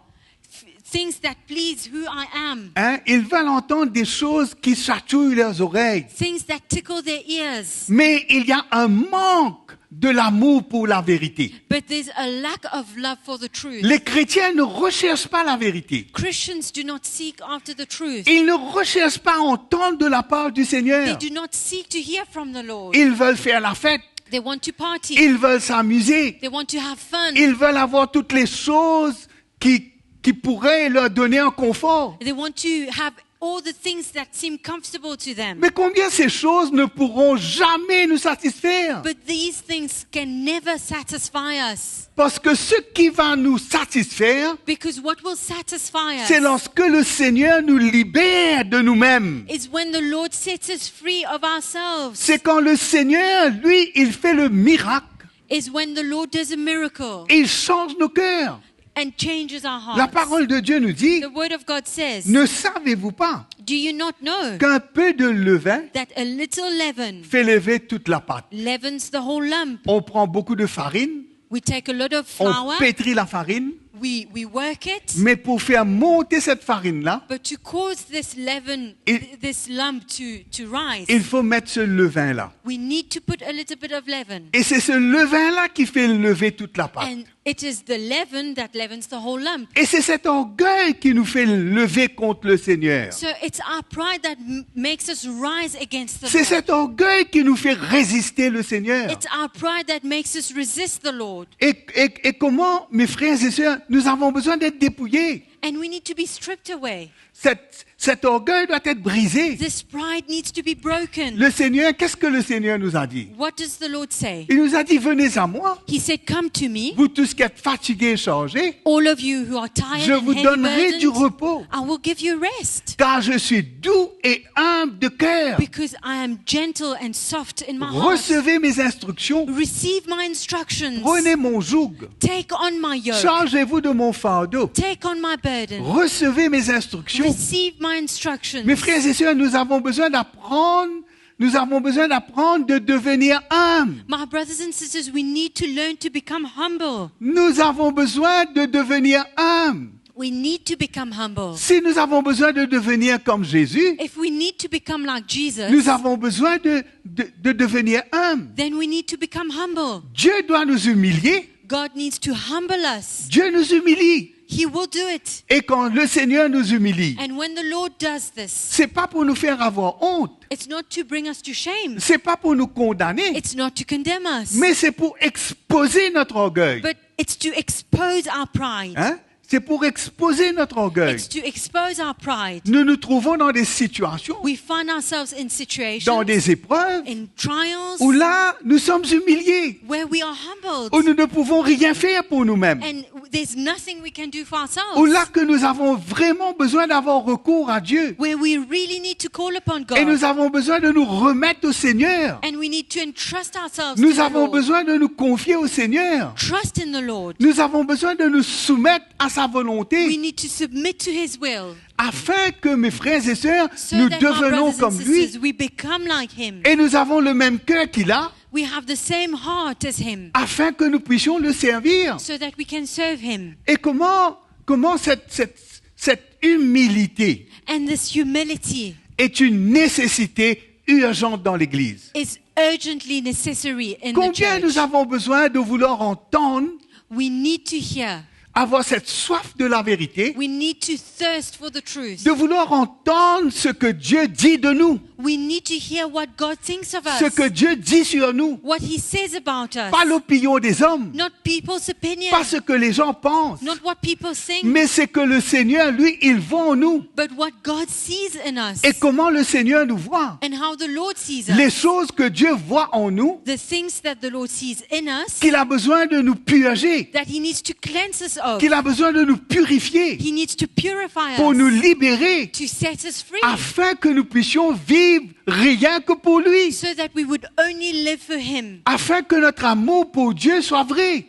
Speaker 4: things that please who I am,
Speaker 3: Hein? Ils veulent entendre des choses qui chatouillent leurs oreilles.
Speaker 4: things that tickle their ears.
Speaker 3: Mais il y a un manque de l'amour pour la vérité.
Speaker 4: But there's a lack of love for the truth.
Speaker 3: Les chrétiens ne recherchent pas la vérité.
Speaker 4: Christians do not seek after the truth.
Speaker 3: Ils ne recherchent pas à entendre de la part du
Speaker 4: They
Speaker 3: Seigneur.
Speaker 4: do not seek to hear from the Lord.
Speaker 3: Ils veulent faire la fête.
Speaker 4: They want to party.
Speaker 3: Ils veulent s'amuser.
Speaker 4: They want to have fun.
Speaker 3: Ils veulent avoir toutes les choses qui pourraient leur donner un confort.
Speaker 4: They want to have all the things that seem comfortable to them.
Speaker 3: Mais combien ces choses ne pourront jamais nous satisfaire?
Speaker 4: But these things can never satisfy us.
Speaker 3: Parce que ce qui va nous satisfaire,
Speaker 4: Because what will satisfy us
Speaker 3: c'est lorsque le Seigneur nous libère de nous-mêmes.
Speaker 4: is when the Lord sets us free of ourselves.
Speaker 3: C'est quand le Seigneur, lui, il fait le miracle.
Speaker 4: Is when the Lord does a miracle
Speaker 3: Il change nos cœurs.
Speaker 4: and changes our hearts.
Speaker 3: La parole de Dieu nous dit,
Speaker 4: The word of God says,
Speaker 3: ne savez-vous pas
Speaker 4: do you not know
Speaker 3: qu'un peu de levain
Speaker 4: that a little leaven
Speaker 3: fait lever toute la pâte?
Speaker 4: leavens the whole lump?
Speaker 3: On prend beaucoup de farine,
Speaker 4: We take a lot of
Speaker 3: on
Speaker 4: flour,
Speaker 3: pétrit la farine,
Speaker 4: we work it,
Speaker 3: mais pour faire monter cette farine-là,
Speaker 4: but to cause this leaven,
Speaker 3: Il-
Speaker 4: this lump to rise,
Speaker 3: il faut mettre ce levain-là.
Speaker 4: we need to put a little bit of leaven.
Speaker 3: Et c'est ce levain-là qui fait lever toute la pâte.
Speaker 4: And it is the leaven that leavens the whole lump.
Speaker 3: Et c'est cet orgueil qui nous fait lever contre le Seigneur.
Speaker 4: So it's our pride that makes us rise against the
Speaker 3: C'est
Speaker 4: Lord.
Speaker 3: cet orgueil qui nous fait résister le Seigneur.
Speaker 4: It's our pride that makes us resist the Lord.
Speaker 3: Et comment, mes frères et sœurs, nous avons besoin d'être dépouillés.
Speaker 4: And we need to be stripped away.
Speaker 3: Cet orgueil doit être brisé.
Speaker 4: This pride needs to be broken.
Speaker 3: Le Seigneur, qu'est-ce que le Seigneur nous a dit?
Speaker 4: What does the Lord say?
Speaker 3: Il nous a dit, venez à moi,
Speaker 4: He said, come to me,
Speaker 3: vous tous qui êtes fatigués et chargés,
Speaker 4: all of you who are tired
Speaker 3: je
Speaker 4: and
Speaker 3: vous
Speaker 4: heavy
Speaker 3: donnerai du
Speaker 4: burdened,
Speaker 3: repos.
Speaker 4: I will give you rest.
Speaker 3: Car je suis doux et humble de cœur.
Speaker 4: Because I am gentle and soft in my heart.
Speaker 3: Recevez mes instructions,
Speaker 4: Receive my instructions.
Speaker 3: prenez mon joug,
Speaker 4: Take on my yoke.
Speaker 3: chargez-vous de mon fardeau,
Speaker 4: Take on my burden.
Speaker 3: recevez mes instructions.
Speaker 4: Receive my instructions.
Speaker 3: Mes frères et sœurs, nous avons besoin d'apprendre de devenir humbles.
Speaker 4: My brothers and sisters, we need to learn to become humble.
Speaker 3: Nous avons besoin de devenir humbles.
Speaker 4: We need to become humble.
Speaker 3: Si nous avons besoin de devenir comme Jésus,
Speaker 4: If we need to become like Jesus,
Speaker 3: nous avons besoin de devenir humbles.
Speaker 4: then we need to become humble.
Speaker 3: Dieu doit nous humilier.
Speaker 4: God needs to humble us.
Speaker 3: Dieu nous humilie.
Speaker 4: He will do it.
Speaker 3: Et quand le Seigneur nous humilie,
Speaker 4: And when the Lord does this,
Speaker 3: c'est pas pour nous faire avoir honte.
Speaker 4: it's not to bring us to shame.
Speaker 3: C'est pas pour nous condamner.
Speaker 4: It's not to condemn us.
Speaker 3: Mais c'est pour exposer notre orgueil.
Speaker 4: But it's to expose our pride.
Speaker 3: Hein? C'est pour exposer notre orgueil.
Speaker 4: It's to expose our pride.
Speaker 3: Nous nous trouvons dans des situations,
Speaker 4: We find ourselves in
Speaker 3: dans
Speaker 4: situations,
Speaker 3: des épreuves,
Speaker 4: in trials,
Speaker 3: où là, nous sommes humiliés,
Speaker 4: where we are humbled.
Speaker 3: où nous ne pouvons rien faire pour nous-mêmes,
Speaker 4: And there's nothing we can do for
Speaker 3: où
Speaker 4: ourselves.
Speaker 3: là que nous avons vraiment besoin d'avoir recours à Dieu.
Speaker 4: Where we really need to call upon
Speaker 3: Et nous
Speaker 4: God.
Speaker 3: avons besoin de nous remettre au Seigneur.
Speaker 4: And we need to entrust ourselves to
Speaker 3: Nous
Speaker 4: the
Speaker 3: avons
Speaker 4: Lord.
Speaker 3: besoin de nous confier au Seigneur.
Speaker 4: Trust in the Lord.
Speaker 3: Nous avons besoin de nous soumettre à sa
Speaker 4: We
Speaker 3: volonté,
Speaker 4: need to submit to His will.
Speaker 3: afin que mes frères et sœurs,
Speaker 4: So
Speaker 3: nous
Speaker 4: that my
Speaker 3: devenons
Speaker 4: brothers
Speaker 3: comme
Speaker 4: and
Speaker 3: lui.
Speaker 4: sisters, we become like Him.
Speaker 3: Et nous avons le même cœur qu'il a,
Speaker 4: We have the same heart as Him.
Speaker 3: afin que nous puissions le servir.
Speaker 4: So that we can serve Him.
Speaker 3: Et comment cette humilité
Speaker 4: And this humility
Speaker 3: est une nécessité urgente dans l'Église.
Speaker 4: is urgently necessary in the
Speaker 3: Combien nous
Speaker 4: church.
Speaker 3: avons besoin de vouloir entendre,
Speaker 4: We need to hear.
Speaker 3: avoir cette soif de la vérité,
Speaker 4: We need to thirst for the truth.
Speaker 3: de vouloir entendre ce que Dieu dit de nous,
Speaker 4: We need to hear what God thinks of
Speaker 3: ce
Speaker 4: us.
Speaker 3: que Dieu dit sur nous,
Speaker 4: What He says about us.
Speaker 3: pas l'opinion des hommes,
Speaker 4: Not people's opinion.
Speaker 3: pas ce que les gens pensent,
Speaker 4: Not what people think.
Speaker 3: mais c'est que le Seigneur, lui, il voit en nous.
Speaker 4: But what God sees in us.
Speaker 3: Et comment le Seigneur nous voit?
Speaker 4: And how the Lord sees
Speaker 3: Les
Speaker 4: us.
Speaker 3: choses que Dieu voit en nous,
Speaker 4: The things that the Lord sees in us.
Speaker 3: qu'il a besoin de nous purger,
Speaker 4: That He needs to cleanse us of.
Speaker 3: qu'il a besoin de nous purifier
Speaker 4: He needs to purify
Speaker 3: pour nous
Speaker 4: us.
Speaker 3: libérer,
Speaker 4: To set us free.
Speaker 3: afin que nous puissions vivre rien que pour lui,
Speaker 4: So that we would only live for Him.
Speaker 3: afin que notre amour pour Dieu soit vrai,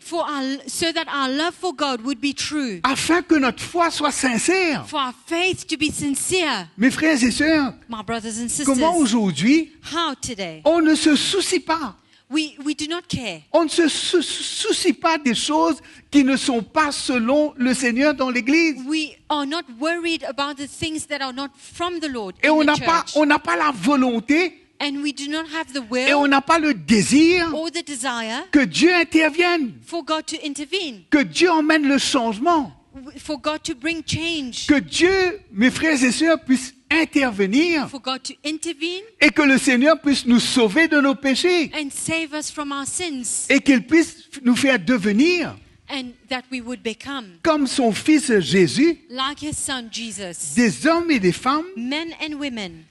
Speaker 4: So that our love for God would be true.
Speaker 3: afin que notre foi soit sincère.
Speaker 4: For our faith to be sincere.
Speaker 3: Mes frères et sœurs,
Speaker 4: My brothers and sisters.
Speaker 3: comment aujourd'hui
Speaker 4: How today?
Speaker 3: on ne se soucie pas
Speaker 4: we do not care.
Speaker 3: On ne se soucie pas des choses qui ne sont pas selon le Seigneur dans l'Église.
Speaker 4: We are not worried about the things that are not from the Lord
Speaker 3: Et
Speaker 4: in
Speaker 3: on
Speaker 4: the
Speaker 3: n'a
Speaker 4: church.
Speaker 3: pas la volonté
Speaker 4: And we do not have the
Speaker 3: et on
Speaker 4: will
Speaker 3: n'a pas le désir
Speaker 4: or the desire
Speaker 3: que Dieu intervienne,
Speaker 4: for God to intervene,
Speaker 3: que Dieu emmène le changement,
Speaker 4: for God to bring change,
Speaker 3: que Dieu, mes frères et sœurs, puisse intervenir
Speaker 4: for God to intervene
Speaker 3: et que le Seigneur puisse nous sauver de nos péchés
Speaker 4: and save us from our sins,
Speaker 3: et qu'il puisse nous faire devenir
Speaker 4: and that we would become
Speaker 3: comme son Fils Jésus,
Speaker 4: like his son Jesus,
Speaker 3: des hommes et des femmes
Speaker 4: men and women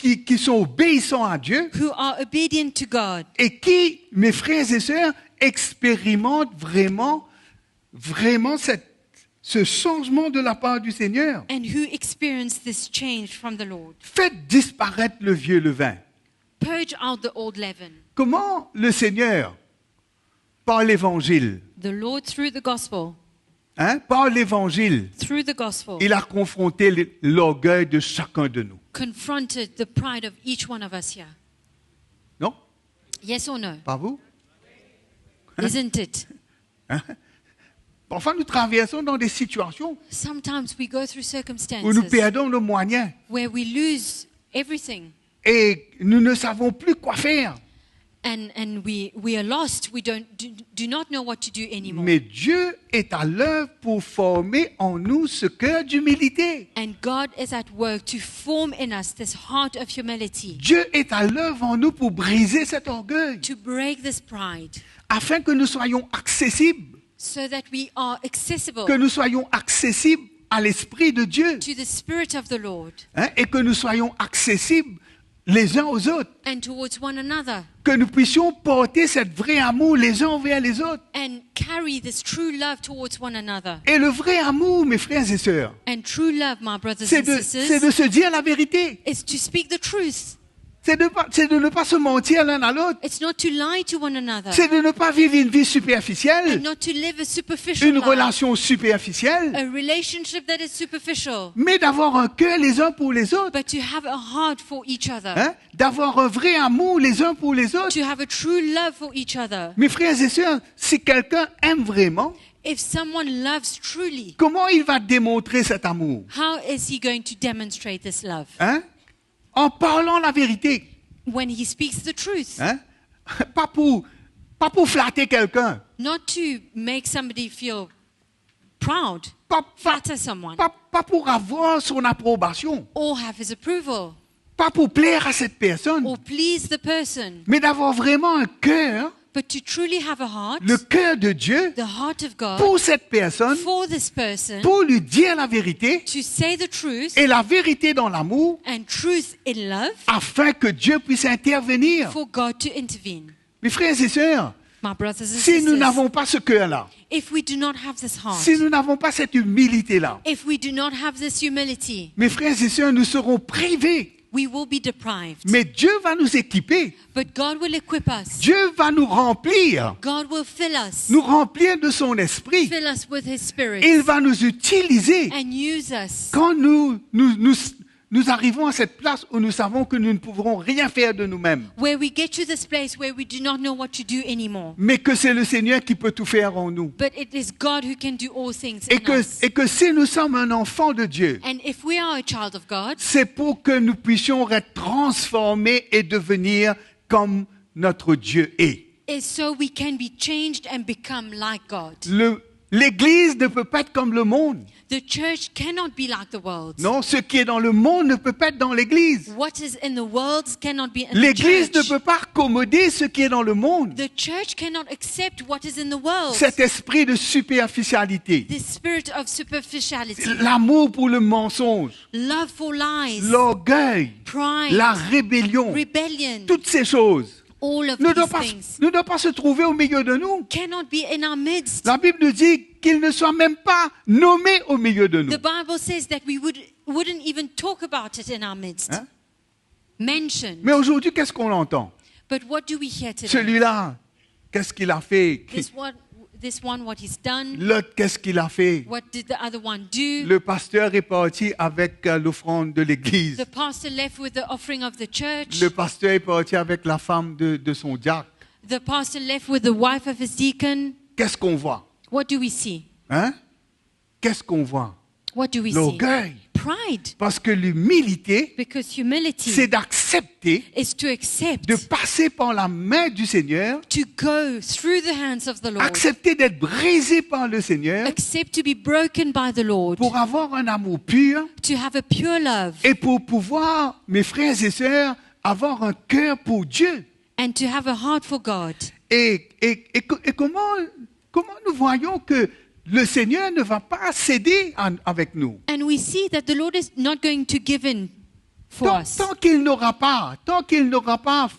Speaker 3: qui sont obéissants à Dieu
Speaker 4: who are obedient to God
Speaker 3: et qui, mes frères et sœurs, expérimentent vraiment ce changement de la part du Seigneur.
Speaker 4: and who experience this change from the Lord.
Speaker 3: Faites disparaître le vieux levain.
Speaker 4: Purge out the old leaven.
Speaker 3: Comment le Seigneur, par l'Évangile,
Speaker 4: The Lord, through the gospel,
Speaker 3: par l'Évangile, il a confronté l'orgueil de chacun de nous.
Speaker 4: confronted the pride of each one of us here.
Speaker 3: Non?
Speaker 4: Yes or no?
Speaker 3: Pas vous?
Speaker 4: Isn't it?
Speaker 3: Parfois, nous traversons dans des situations
Speaker 4: Sometimes we go through
Speaker 3: où nous
Speaker 4: circumstances
Speaker 3: perdons nos moyens
Speaker 4: where we lose everything
Speaker 3: et nous ne savons plus quoi faire.
Speaker 4: and we are lost. We do not know what to do anymore.
Speaker 3: Mais Dieu est à l'œuvre pour former en nous ce cœur d'humilité.
Speaker 4: And God is at work to form in us this heart of humility,
Speaker 3: Dieu est à l'œuvre en nous pour briser cet orgueil,
Speaker 4: to break this pride,
Speaker 3: afin que nous soyons accessibles,
Speaker 4: so that we are accessible
Speaker 3: que nous soyons accessibles à l'Esprit de Dieu,
Speaker 4: to the Spirit of the Lord
Speaker 3: et que nous soyons accessibles les uns aux autres,
Speaker 4: and towards one another,
Speaker 3: que nous puissions porter cet vrai amour les uns envers les autres.
Speaker 4: and carry this true love towards one another.
Speaker 3: Et le vrai amour, mes frères et sœurs,
Speaker 4: And true love, my brothers
Speaker 3: c'est
Speaker 4: and
Speaker 3: de
Speaker 4: sisters,
Speaker 3: se dire la vérité.
Speaker 4: is to speak the truth.
Speaker 3: C'est de ne pas se mentir l'un à l'autre.
Speaker 4: It's not to lie to one another,
Speaker 3: C'est de ne pas vivre une vie
Speaker 4: and
Speaker 3: superficielle,
Speaker 4: not to live a superficial
Speaker 3: une
Speaker 4: life,
Speaker 3: relation superficielle,
Speaker 4: a relationship that is superficial,
Speaker 3: mais d'avoir un cœur les uns pour les autres,
Speaker 4: but to have a heart for each other,
Speaker 3: d'avoir un vrai amour les uns pour les autres.
Speaker 4: to have a true love for each other.
Speaker 3: Mes frères et sœurs, si quelqu'un aime vraiment,
Speaker 4: If someone loves truly,
Speaker 3: comment il va démontrer cet amour?
Speaker 4: how is he going to demonstrate this love?
Speaker 3: En parlant la vérité.
Speaker 4: When he speaks the truth,
Speaker 3: Pas pour flatter quelqu'un.
Speaker 4: not to make somebody feel proud,
Speaker 3: Pas
Speaker 4: flatter someone,
Speaker 3: pour avoir son approbation.
Speaker 4: or have his approval,
Speaker 3: Pas pour plaire à cette personne.
Speaker 4: or please the person,
Speaker 3: Mais d'avoir vraiment un cœur,
Speaker 4: but to truly have a heart,
Speaker 3: le cœur de Dieu,
Speaker 4: the heart of God,
Speaker 3: pour cette personne,
Speaker 4: for this person,
Speaker 3: pour lui dire la vérité,
Speaker 4: to say the truth,
Speaker 3: et la vérité dans l'amour,
Speaker 4: and truth in love,
Speaker 3: afin que Dieu puisse intervenir.
Speaker 4: for God to intervene.
Speaker 3: Mes frères et sœurs,
Speaker 4: My brothers and
Speaker 3: si nous
Speaker 4: sisters,
Speaker 3: n'avons pas ce cœur-là,
Speaker 4: if we do not have this heart,
Speaker 3: si nous n'avons pas cette humilité-là,
Speaker 4: if we do not have this humility,
Speaker 3: mes frères et sœurs, nous serons privés.
Speaker 4: we will be deprived.
Speaker 3: Mais Dieu va nous équiper.
Speaker 4: But God will equip us.
Speaker 3: Dieu va nous remplir,
Speaker 4: God will fill us.
Speaker 3: nous remplir de son esprit.
Speaker 4: Fill us with His Spirit.
Speaker 3: Il va nous utiliser
Speaker 4: And use us.
Speaker 3: quand nous arrivons à cette place où nous savons que nous ne pourrons rien faire de nous-mêmes,
Speaker 4: Where we get to this place where we do not know what to do anymore.
Speaker 3: mais que c'est le Seigneur qui peut tout faire en nous.
Speaker 4: But it is God who can do all things
Speaker 3: Et
Speaker 4: in us.
Speaker 3: que si nous sommes un enfant de Dieu,
Speaker 4: And if we are a child of God,
Speaker 3: c'est pour que nous puissions être transformés et devenir comme notre Dieu est.
Speaker 4: is so we can be changed and become like God.
Speaker 3: L'Église ne peut pas être comme le monde.
Speaker 4: The church cannot be like the world.
Speaker 3: Non, ce qui est dans le monde ne peut pas être dans l'Église.
Speaker 4: What is in the world cannot be in the
Speaker 3: L'Église ne
Speaker 4: church.
Speaker 3: peut pas accommoder ce qui est dans le monde.
Speaker 4: The church cannot accept what is in the world.
Speaker 3: Cet esprit de superficialité,
Speaker 4: The spirit of superficiality,
Speaker 3: l'amour pour le mensonge,
Speaker 4: love for lies,
Speaker 3: l'orgueil,
Speaker 4: pride,
Speaker 3: la rébellion,
Speaker 4: rebellion,
Speaker 3: toutes ces choses
Speaker 4: all of
Speaker 3: ne
Speaker 4: these
Speaker 3: doivent pas se trouver au milieu de nous.
Speaker 4: cannot be in our midst.
Speaker 3: La Bible nous dit qu'ils ne soient même pas nommés au milieu de nous.
Speaker 4: The Bible says that we wouldn't even talk about it in our midst.
Speaker 3: Hein?
Speaker 4: Mentioned.
Speaker 3: Mais aujourd'hui, qu'est-ce qu'on entend?
Speaker 4: But what do we hear today?
Speaker 3: Celui-là, qu'est-ce qu'il a fait?
Speaker 4: This one, what he's done.
Speaker 3: L'autre, qu'est-ce qu'il a fait?
Speaker 4: What did the other one do?
Speaker 3: Le pasteur est parti avec l'offrande de l'église.
Speaker 4: The pastor left with the offering of the church.
Speaker 3: Le pasteur est parti avec la femme de son diacre.
Speaker 4: The pastor left with the wife of his deacon.
Speaker 3: Qu'est-ce qu'on voit?
Speaker 4: What do we see?
Speaker 3: Hein? Qu'est-ce qu'on voit?
Speaker 4: What do we see?
Speaker 3: L'orgueil.
Speaker 4: Pride.
Speaker 3: Parce que l'humilité,
Speaker 4: Because humility
Speaker 3: c'est d'accepter
Speaker 4: is to accept,
Speaker 3: de passer par la main du Seigneur,
Speaker 4: to go through the hands of the Lord.
Speaker 3: accepter d'être brisé par le Seigneur
Speaker 4: Accept to be broken by the Lord.
Speaker 3: pour avoir un amour pur
Speaker 4: To have a pure love.
Speaker 3: et pour pouvoir, mes frères et sœurs, avoir un cœur pour Dieu.
Speaker 4: And to have a heart for God.
Speaker 3: Et comment nous voyons que le Seigneur ne va pas céder avec nous.
Speaker 4: And we see that the Lord is not going to give in for us.
Speaker 3: Tant qu'il n'aura pas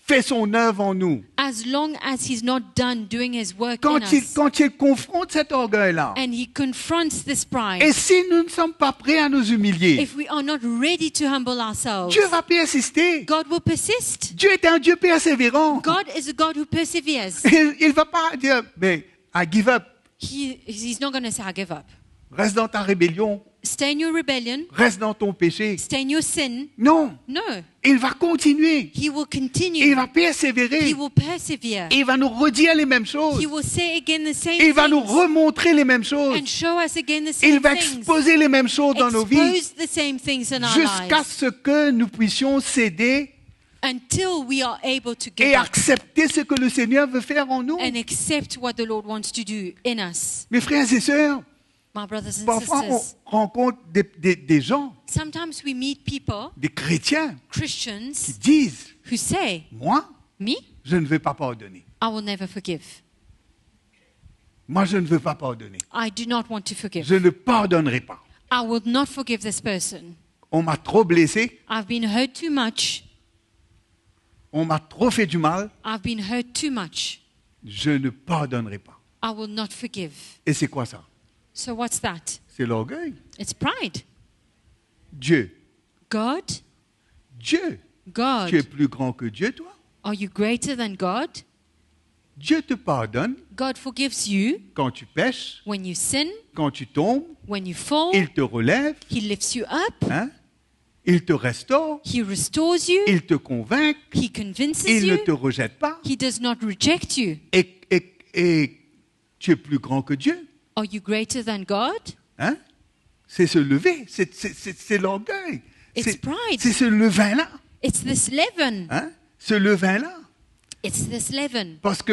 Speaker 3: fait son œuvre en nous.
Speaker 4: As long as He's not done doing His work in us.
Speaker 3: Quand il confronte cet orgueil-là.
Speaker 4: And He confronts this pride.
Speaker 3: Et si nous ne sommes pas prêts à nous humilier,
Speaker 4: If we are not ready to humble ourselves,
Speaker 3: Dieu va persister.
Speaker 4: God will persist.
Speaker 3: Dieu est un Dieu persévérant.
Speaker 4: God is a God who perseveres.
Speaker 3: Il ne va pas dire, mais I give up.
Speaker 4: He's not going to say, I give up.
Speaker 3: Reste dans ta rébellion.
Speaker 4: Stay in your rebellion.
Speaker 3: Reste dans ton péché.
Speaker 4: Stay in your sin.
Speaker 3: Non.
Speaker 4: No.
Speaker 3: Il va continuer.
Speaker 4: He will continue.
Speaker 3: Il va persévérer.
Speaker 4: He will persevere.
Speaker 3: Il va nous redire les mêmes choses.
Speaker 4: He will say again the same
Speaker 3: Il va nous
Speaker 4: things.
Speaker 3: remontrer les mêmes choses.
Speaker 4: And show us again the
Speaker 3: Il
Speaker 4: same
Speaker 3: va
Speaker 4: things.
Speaker 3: exposer les mêmes choses dans nos vies
Speaker 4: Expose the same things in our
Speaker 3: jusqu'à
Speaker 4: lives.
Speaker 3: ce que nous puissions céder
Speaker 4: Until we are able to
Speaker 3: et
Speaker 4: give up
Speaker 3: accepter ce que le Seigneur veut faire en nous.
Speaker 4: and accept what the Lord wants to do in us.
Speaker 3: Mes frères et sœurs,
Speaker 4: My brothers and
Speaker 3: parfois on
Speaker 4: sisters,
Speaker 3: rencontre des gens,
Speaker 4: sometimes we meet people,
Speaker 3: des chrétiens, qui
Speaker 4: Christians,
Speaker 3: disent,
Speaker 4: who say,
Speaker 3: moi,
Speaker 4: me,
Speaker 3: je ne veux pas pardonner.
Speaker 4: I will never forgive.
Speaker 3: Moi, je ne veux pas pardonner.
Speaker 4: I do not want to forgive.
Speaker 3: Je ne pardonnerai pas.
Speaker 4: I will not forgive this person.
Speaker 3: On m'a trop blessé,
Speaker 4: I've been hurt too much.
Speaker 3: on m'a trop fait du mal,
Speaker 4: I've been hurt too much.
Speaker 3: je ne pardonnerai pas.
Speaker 4: I will not forgive.
Speaker 3: Et c'est quoi ça?
Speaker 4: So what's that?
Speaker 3: C'est l'orgueil.
Speaker 4: It's pride.
Speaker 3: Dieu.
Speaker 4: God?
Speaker 3: Dieu.
Speaker 4: God.
Speaker 3: Tu es plus grand que Dieu, toi?
Speaker 4: Are you greater than God?
Speaker 3: Dieu te pardonne
Speaker 4: God forgives you
Speaker 3: quand tu pèches,
Speaker 4: when you sin,
Speaker 3: quand tu tombes,
Speaker 4: when you fall.
Speaker 3: il te relève,
Speaker 4: He lifts you up.
Speaker 3: hein? Il te restaure,
Speaker 4: He restores you.
Speaker 3: il te convainc,
Speaker 4: He convinces
Speaker 3: il ne
Speaker 4: you.
Speaker 3: te rejette pas.
Speaker 4: He does not reject you.
Speaker 3: Et tu es plus grand que Dieu.
Speaker 4: Are you greater than God?
Speaker 3: Hein? C'est se lever, c'est l'orgueil.
Speaker 4: It's pride.
Speaker 3: C'est ce levain-là.
Speaker 4: It's this leaven.
Speaker 3: Hein? Ce levain-là.
Speaker 4: It's this leaven.
Speaker 3: Parce que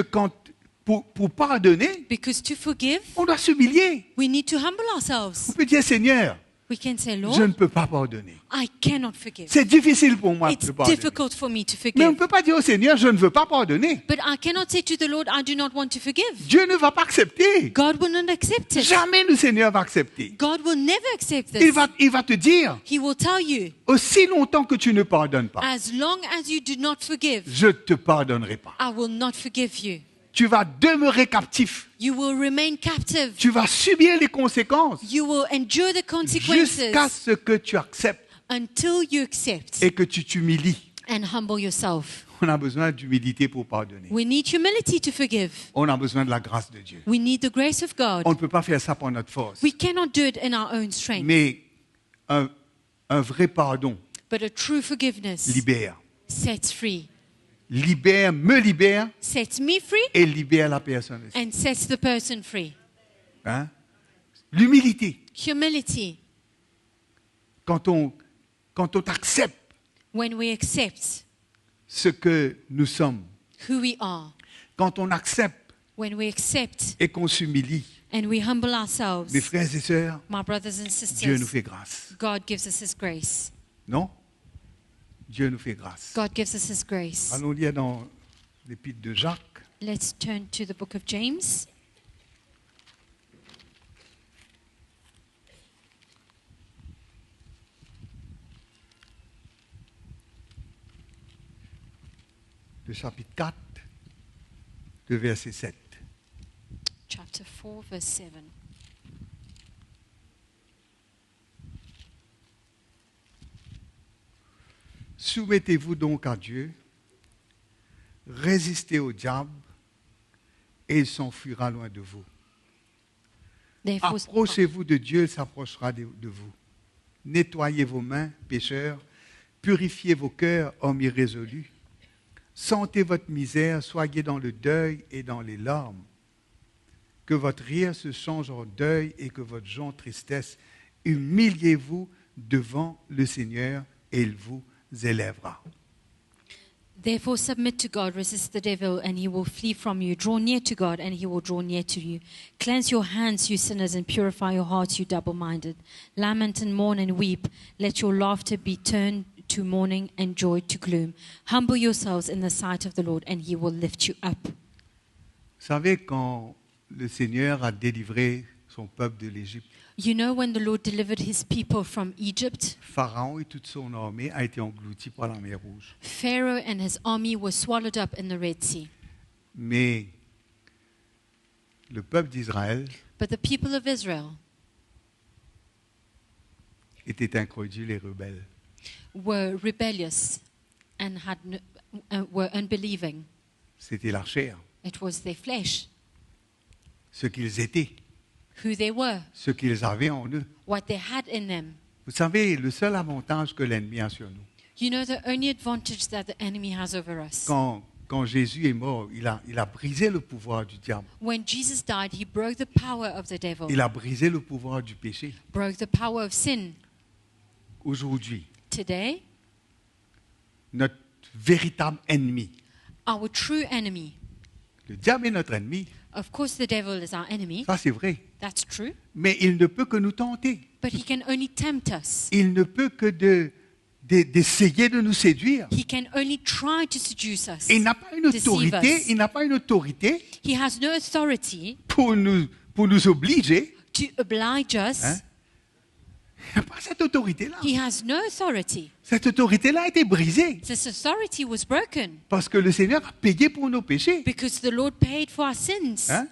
Speaker 3: pour pardonner,
Speaker 4: Because to forgive,
Speaker 3: on doit s'humilier.
Speaker 4: we need to humble
Speaker 3: On
Speaker 4: ourselves.
Speaker 3: peut dire, Seigneur,
Speaker 4: We can say,
Speaker 3: je
Speaker 4: Lord,
Speaker 3: ne peux pas pardonner.
Speaker 4: I cannot forgive.
Speaker 3: C'est difficile pour moi
Speaker 4: It's
Speaker 3: de pardonner.
Speaker 4: difficult for me to
Speaker 3: Mais on ne
Speaker 4: forgive.
Speaker 3: peut pas dire au Seigneur, je ne veux pas pardonner.
Speaker 4: But I cannot say to the Lord, I do not want to forgive.
Speaker 3: Dieu ne va pas accepter.
Speaker 4: God will not accept it.
Speaker 3: Jamais le Seigneur va accepter.
Speaker 4: God will never accept
Speaker 3: Il
Speaker 4: this.
Speaker 3: va te dire,
Speaker 4: He will tell you,
Speaker 3: aussi longtemps que tu ne pardonnes pas,
Speaker 4: as long as you do not forgive,
Speaker 3: je ne te pardonnerai pas.
Speaker 4: I will not forgive you.
Speaker 3: Tu vas demeurer captif.
Speaker 4: You will remain captive.
Speaker 3: Tu vas subir les conséquences
Speaker 4: You will endure the
Speaker 3: jusqu'à
Speaker 4: consequences
Speaker 3: ce que tu acceptes
Speaker 4: until you accept
Speaker 3: et que tu t'humilies.
Speaker 4: and humble yourself.
Speaker 3: On a besoin d'humilité pour pardonner.
Speaker 4: We need humility to forgive.
Speaker 3: On a besoin de la grâce de Dieu.
Speaker 4: We need the grace of God.
Speaker 3: On ne peut pas faire ça par notre force.
Speaker 4: We cannot do it in our own strength.
Speaker 3: Mais un vrai pardon
Speaker 4: But a true forgiveness
Speaker 3: libère.
Speaker 4: sets free.
Speaker 3: Me libère
Speaker 4: Sets me free
Speaker 3: et libère la personne aussi.
Speaker 4: and sets the person free.
Speaker 3: Hein? L'humilité.
Speaker 4: Humility.
Speaker 3: Quand on accepte
Speaker 4: When we accept
Speaker 3: ce que nous sommes,
Speaker 4: who we are.
Speaker 3: quand on accepte
Speaker 4: When we accept
Speaker 3: et qu'on s'humilie,
Speaker 4: and we humble ourselves.
Speaker 3: mes frères et sœurs,
Speaker 4: My brothers and
Speaker 3: Dieu nous
Speaker 4: sisters,
Speaker 3: fait grâce.
Speaker 4: God gives us His grace.
Speaker 3: Non? Dieu nous fait grâce.
Speaker 4: God gives us His grace.
Speaker 3: Allons lire dans l'épître de Jacques,
Speaker 4: Let's turn to the book of James.
Speaker 3: le chapitre 4, le verset 7.
Speaker 4: Chapter 4, verse 7.
Speaker 3: Soumettez-vous donc à Dieu, résistez au diable, et il s'enfuira loin de vous.
Speaker 4: Therefore,
Speaker 3: Approchez-vous de Dieu, il s'approchera de vous. Nettoyez vos mains, pécheurs, purifiez vos cœurs, hommes irrésolus. Sentez votre misère, soyez dans le deuil et dans les larmes. Que votre rire se change en deuil et que votre joie en tristesse. Humiliez-vous devant le Seigneur et il vous élèvera.
Speaker 4: Therefore submit to God, resist the devil, and he will flee from you. Draw near to God, and he will draw near to you. Cleanse your hands, you sinners, and purify your hearts, you double-minded. Lament and mourn and weep. Let your laughter be turned to mourning and joy to gloom. Humble yourselves in the sight of the Lord, and he will lift you up.
Speaker 3: Vous savez, quand le Seigneur a délivré son peuple de l'Égypte,
Speaker 4: You know, when the Lord delivered his people from Egypt,
Speaker 3: Pharaon et toute son armée a été englouti par la mer Rouge.
Speaker 4: Pharaoh and his army were swallowed up in the Red Sea.
Speaker 3: Mais le peuple d'Israël
Speaker 4: But the people of Israel
Speaker 3: était incrédule et rebelle.
Speaker 4: were rebellious and were unbelieving.
Speaker 3: C'était la chair,
Speaker 4: It was their flesh,
Speaker 3: ce qu'ils étaient,
Speaker 4: who they were,
Speaker 3: ce qu'ils avaient en eux.
Speaker 4: what they had in them.
Speaker 3: Vous savez, le seul avantage que l'ennemi a sur nous,
Speaker 4: You know, the only advantage that the enemy has over us.
Speaker 3: quand Jésus est mort, il a brisé le pouvoir du diable.
Speaker 4: When Jesus died, he broke the power of the devil,
Speaker 3: Il a brisé le pouvoir du péché.
Speaker 4: broke the power of sin.
Speaker 3: Aujourd'hui,
Speaker 4: Today,
Speaker 3: notre véritable ennemi,
Speaker 4: our true enemy,
Speaker 3: le diable est notre ennemi,
Speaker 4: of course the devil is our enemy,
Speaker 3: ça c'est vrai,
Speaker 4: that's true,
Speaker 3: mais il ne peut que nous tenter.
Speaker 4: but he can only tempt us.
Speaker 3: Il ne peut que d'essayer de nous séduire.
Speaker 4: He can only try to seduce us.
Speaker 3: Il n'a pas une
Speaker 4: Deceive
Speaker 3: autorité,
Speaker 4: us.
Speaker 3: il n'a pas une autorité
Speaker 4: He has no authority
Speaker 3: pour nous obliger.
Speaker 4: to oblige us.
Speaker 3: Hein? Il n'a pas cette autorité-là.
Speaker 4: He has no authority.
Speaker 3: Cette autorité-là a été brisée
Speaker 4: This authority was broken
Speaker 3: parce que le Seigneur a payé pour nos péchés.
Speaker 4: because the Lord paid for our sins.
Speaker 3: Hein?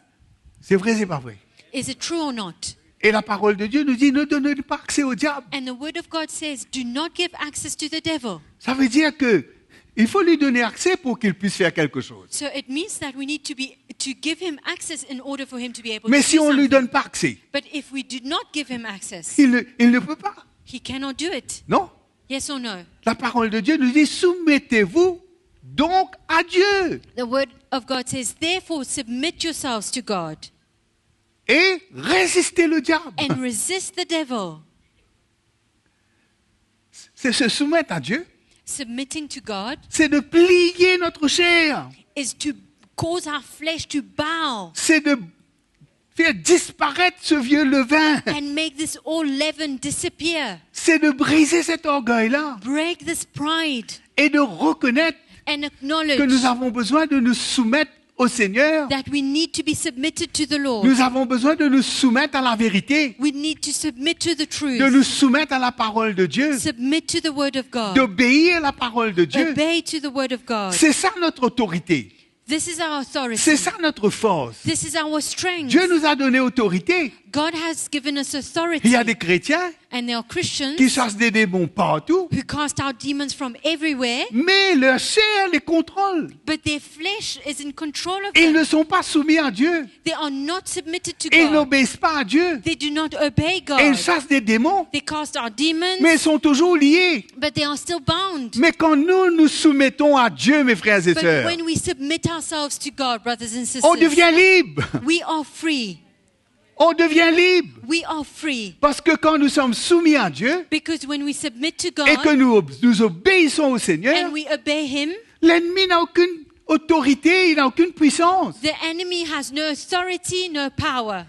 Speaker 3: C'est vrai, c'est pas vrai.
Speaker 4: Is it true or not?
Speaker 3: Et la parole de Dieu nous dit ne donnez pas accès au diable.
Speaker 4: And the word of God says, do not give access to the devil.
Speaker 3: Ça veut dire que il faut lui donner accès pour qu'il puisse faire quelque chose.
Speaker 4: So it means that we need to give him access in order for him to be able
Speaker 3: Mais
Speaker 4: to
Speaker 3: si
Speaker 4: do
Speaker 3: on ne lui
Speaker 4: something.
Speaker 3: donne pas accès,
Speaker 4: But if we do not give him access,
Speaker 3: il ne peut pas.
Speaker 4: he cannot do it.
Speaker 3: Non.
Speaker 4: Yes or no?
Speaker 3: La parole de Dieu nous dit soumettez-vous donc à Dieu
Speaker 4: The word of God says, therefore submit yourselves to God
Speaker 3: et résistez le diable.
Speaker 4: and resist the devil.
Speaker 3: C'est se soumettre à Dieu,
Speaker 4: Submitting to God
Speaker 3: c'est de plier notre chair,
Speaker 4: is to cause our flesh to bow
Speaker 3: c'est de faire disparaître ce vieux levain,
Speaker 4: and make this all leaven disappear.
Speaker 3: c'est de briser cet orgueil-là
Speaker 4: Break this pride
Speaker 3: et de reconnaître
Speaker 4: and
Speaker 3: que
Speaker 4: acknowledge
Speaker 3: nous avons besoin de nous soumettre au Seigneur.
Speaker 4: that we need to be submitted to the Lord.
Speaker 3: Nous avons besoin de nous soumettre à la vérité,
Speaker 4: We need to submit to the truth.
Speaker 3: de nous soumettre à la parole de Dieu,
Speaker 4: Submit to the word of God.
Speaker 3: d'obéir à la parole de Dieu.
Speaker 4: Obey to the word of God.
Speaker 3: C'est ça notre autorité,
Speaker 4: This is our authority.
Speaker 3: c'est ça notre force.
Speaker 4: This is our strength.
Speaker 3: Dieu nous a donné autorité.
Speaker 4: God has given us authority.
Speaker 3: Il y a des chrétiens
Speaker 4: And there are Christians
Speaker 3: qui chassent des démons partout,
Speaker 4: who cast out demons from everywhere,
Speaker 3: mais leur chair les contrôle.
Speaker 4: but their flesh is in control of
Speaker 3: Ils
Speaker 4: them.
Speaker 3: ne sont pas soumis à Dieu.
Speaker 4: They are not submitted to
Speaker 3: Ils
Speaker 4: God.
Speaker 3: n'obéissent pas à Dieu.
Speaker 4: They do not obey
Speaker 3: Et
Speaker 4: God.
Speaker 3: ils chassent des démons,
Speaker 4: They cast out demons,
Speaker 3: mais ils sont toujours liés.
Speaker 4: but they are still bound.
Speaker 3: Mais quand nous nous soumettons à Dieu, mes frères et
Speaker 4: But
Speaker 3: sœurs,
Speaker 4: when we submit ourselves to God, brothers and
Speaker 3: on
Speaker 4: sisters,
Speaker 3: devient libre.
Speaker 4: we are free.
Speaker 3: On devient libre.
Speaker 4: We are free.
Speaker 3: Parce que quand nous sommes soumis à Dieu
Speaker 4: Because when we submit to
Speaker 3: et que
Speaker 4: God
Speaker 3: nous obéissons au Seigneur,
Speaker 4: and we obey Him,
Speaker 3: l'ennemi n'a aucune autorité, il n'a aucune puissance.
Speaker 4: the enemy has no authority, no power.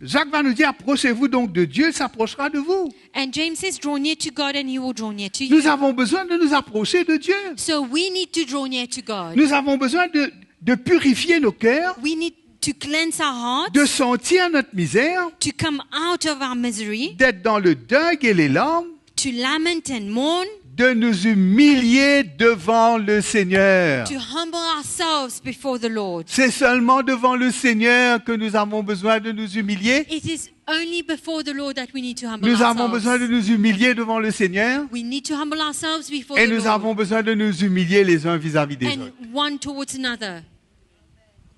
Speaker 3: Jacques va nous dire, approchez-vous donc de Dieu, il s'approchera de vous.
Speaker 4: And James says, draw near to God and He will draw near to you.
Speaker 3: Nous avons besoin de nous approcher de Dieu.
Speaker 4: So we need to draw near to God.
Speaker 3: Nous avons besoin de purifier nos cœurs,
Speaker 4: We need to cleanse our hearts,
Speaker 3: de sentir notre misère,
Speaker 4: to come out of our misery,
Speaker 3: d'être dans le deuil et les larmes,
Speaker 4: to lament and mourn,
Speaker 3: de nous humilier devant le Seigneur.
Speaker 4: to humble ourselves before the Lord.
Speaker 3: C'est seulement devant le Seigneur que nous avons besoin de nous humilier.
Speaker 4: It is only before the Lord that we need to humble
Speaker 3: Nous avons besoin de
Speaker 4: ourselves.
Speaker 3: nous humilier devant le Seigneur
Speaker 4: We need to humble ourselves before
Speaker 3: et
Speaker 4: the
Speaker 3: nous
Speaker 4: Lord
Speaker 3: avons besoin de nous humilier les uns vis-à-vis des
Speaker 4: and
Speaker 3: autres.
Speaker 4: one towards another.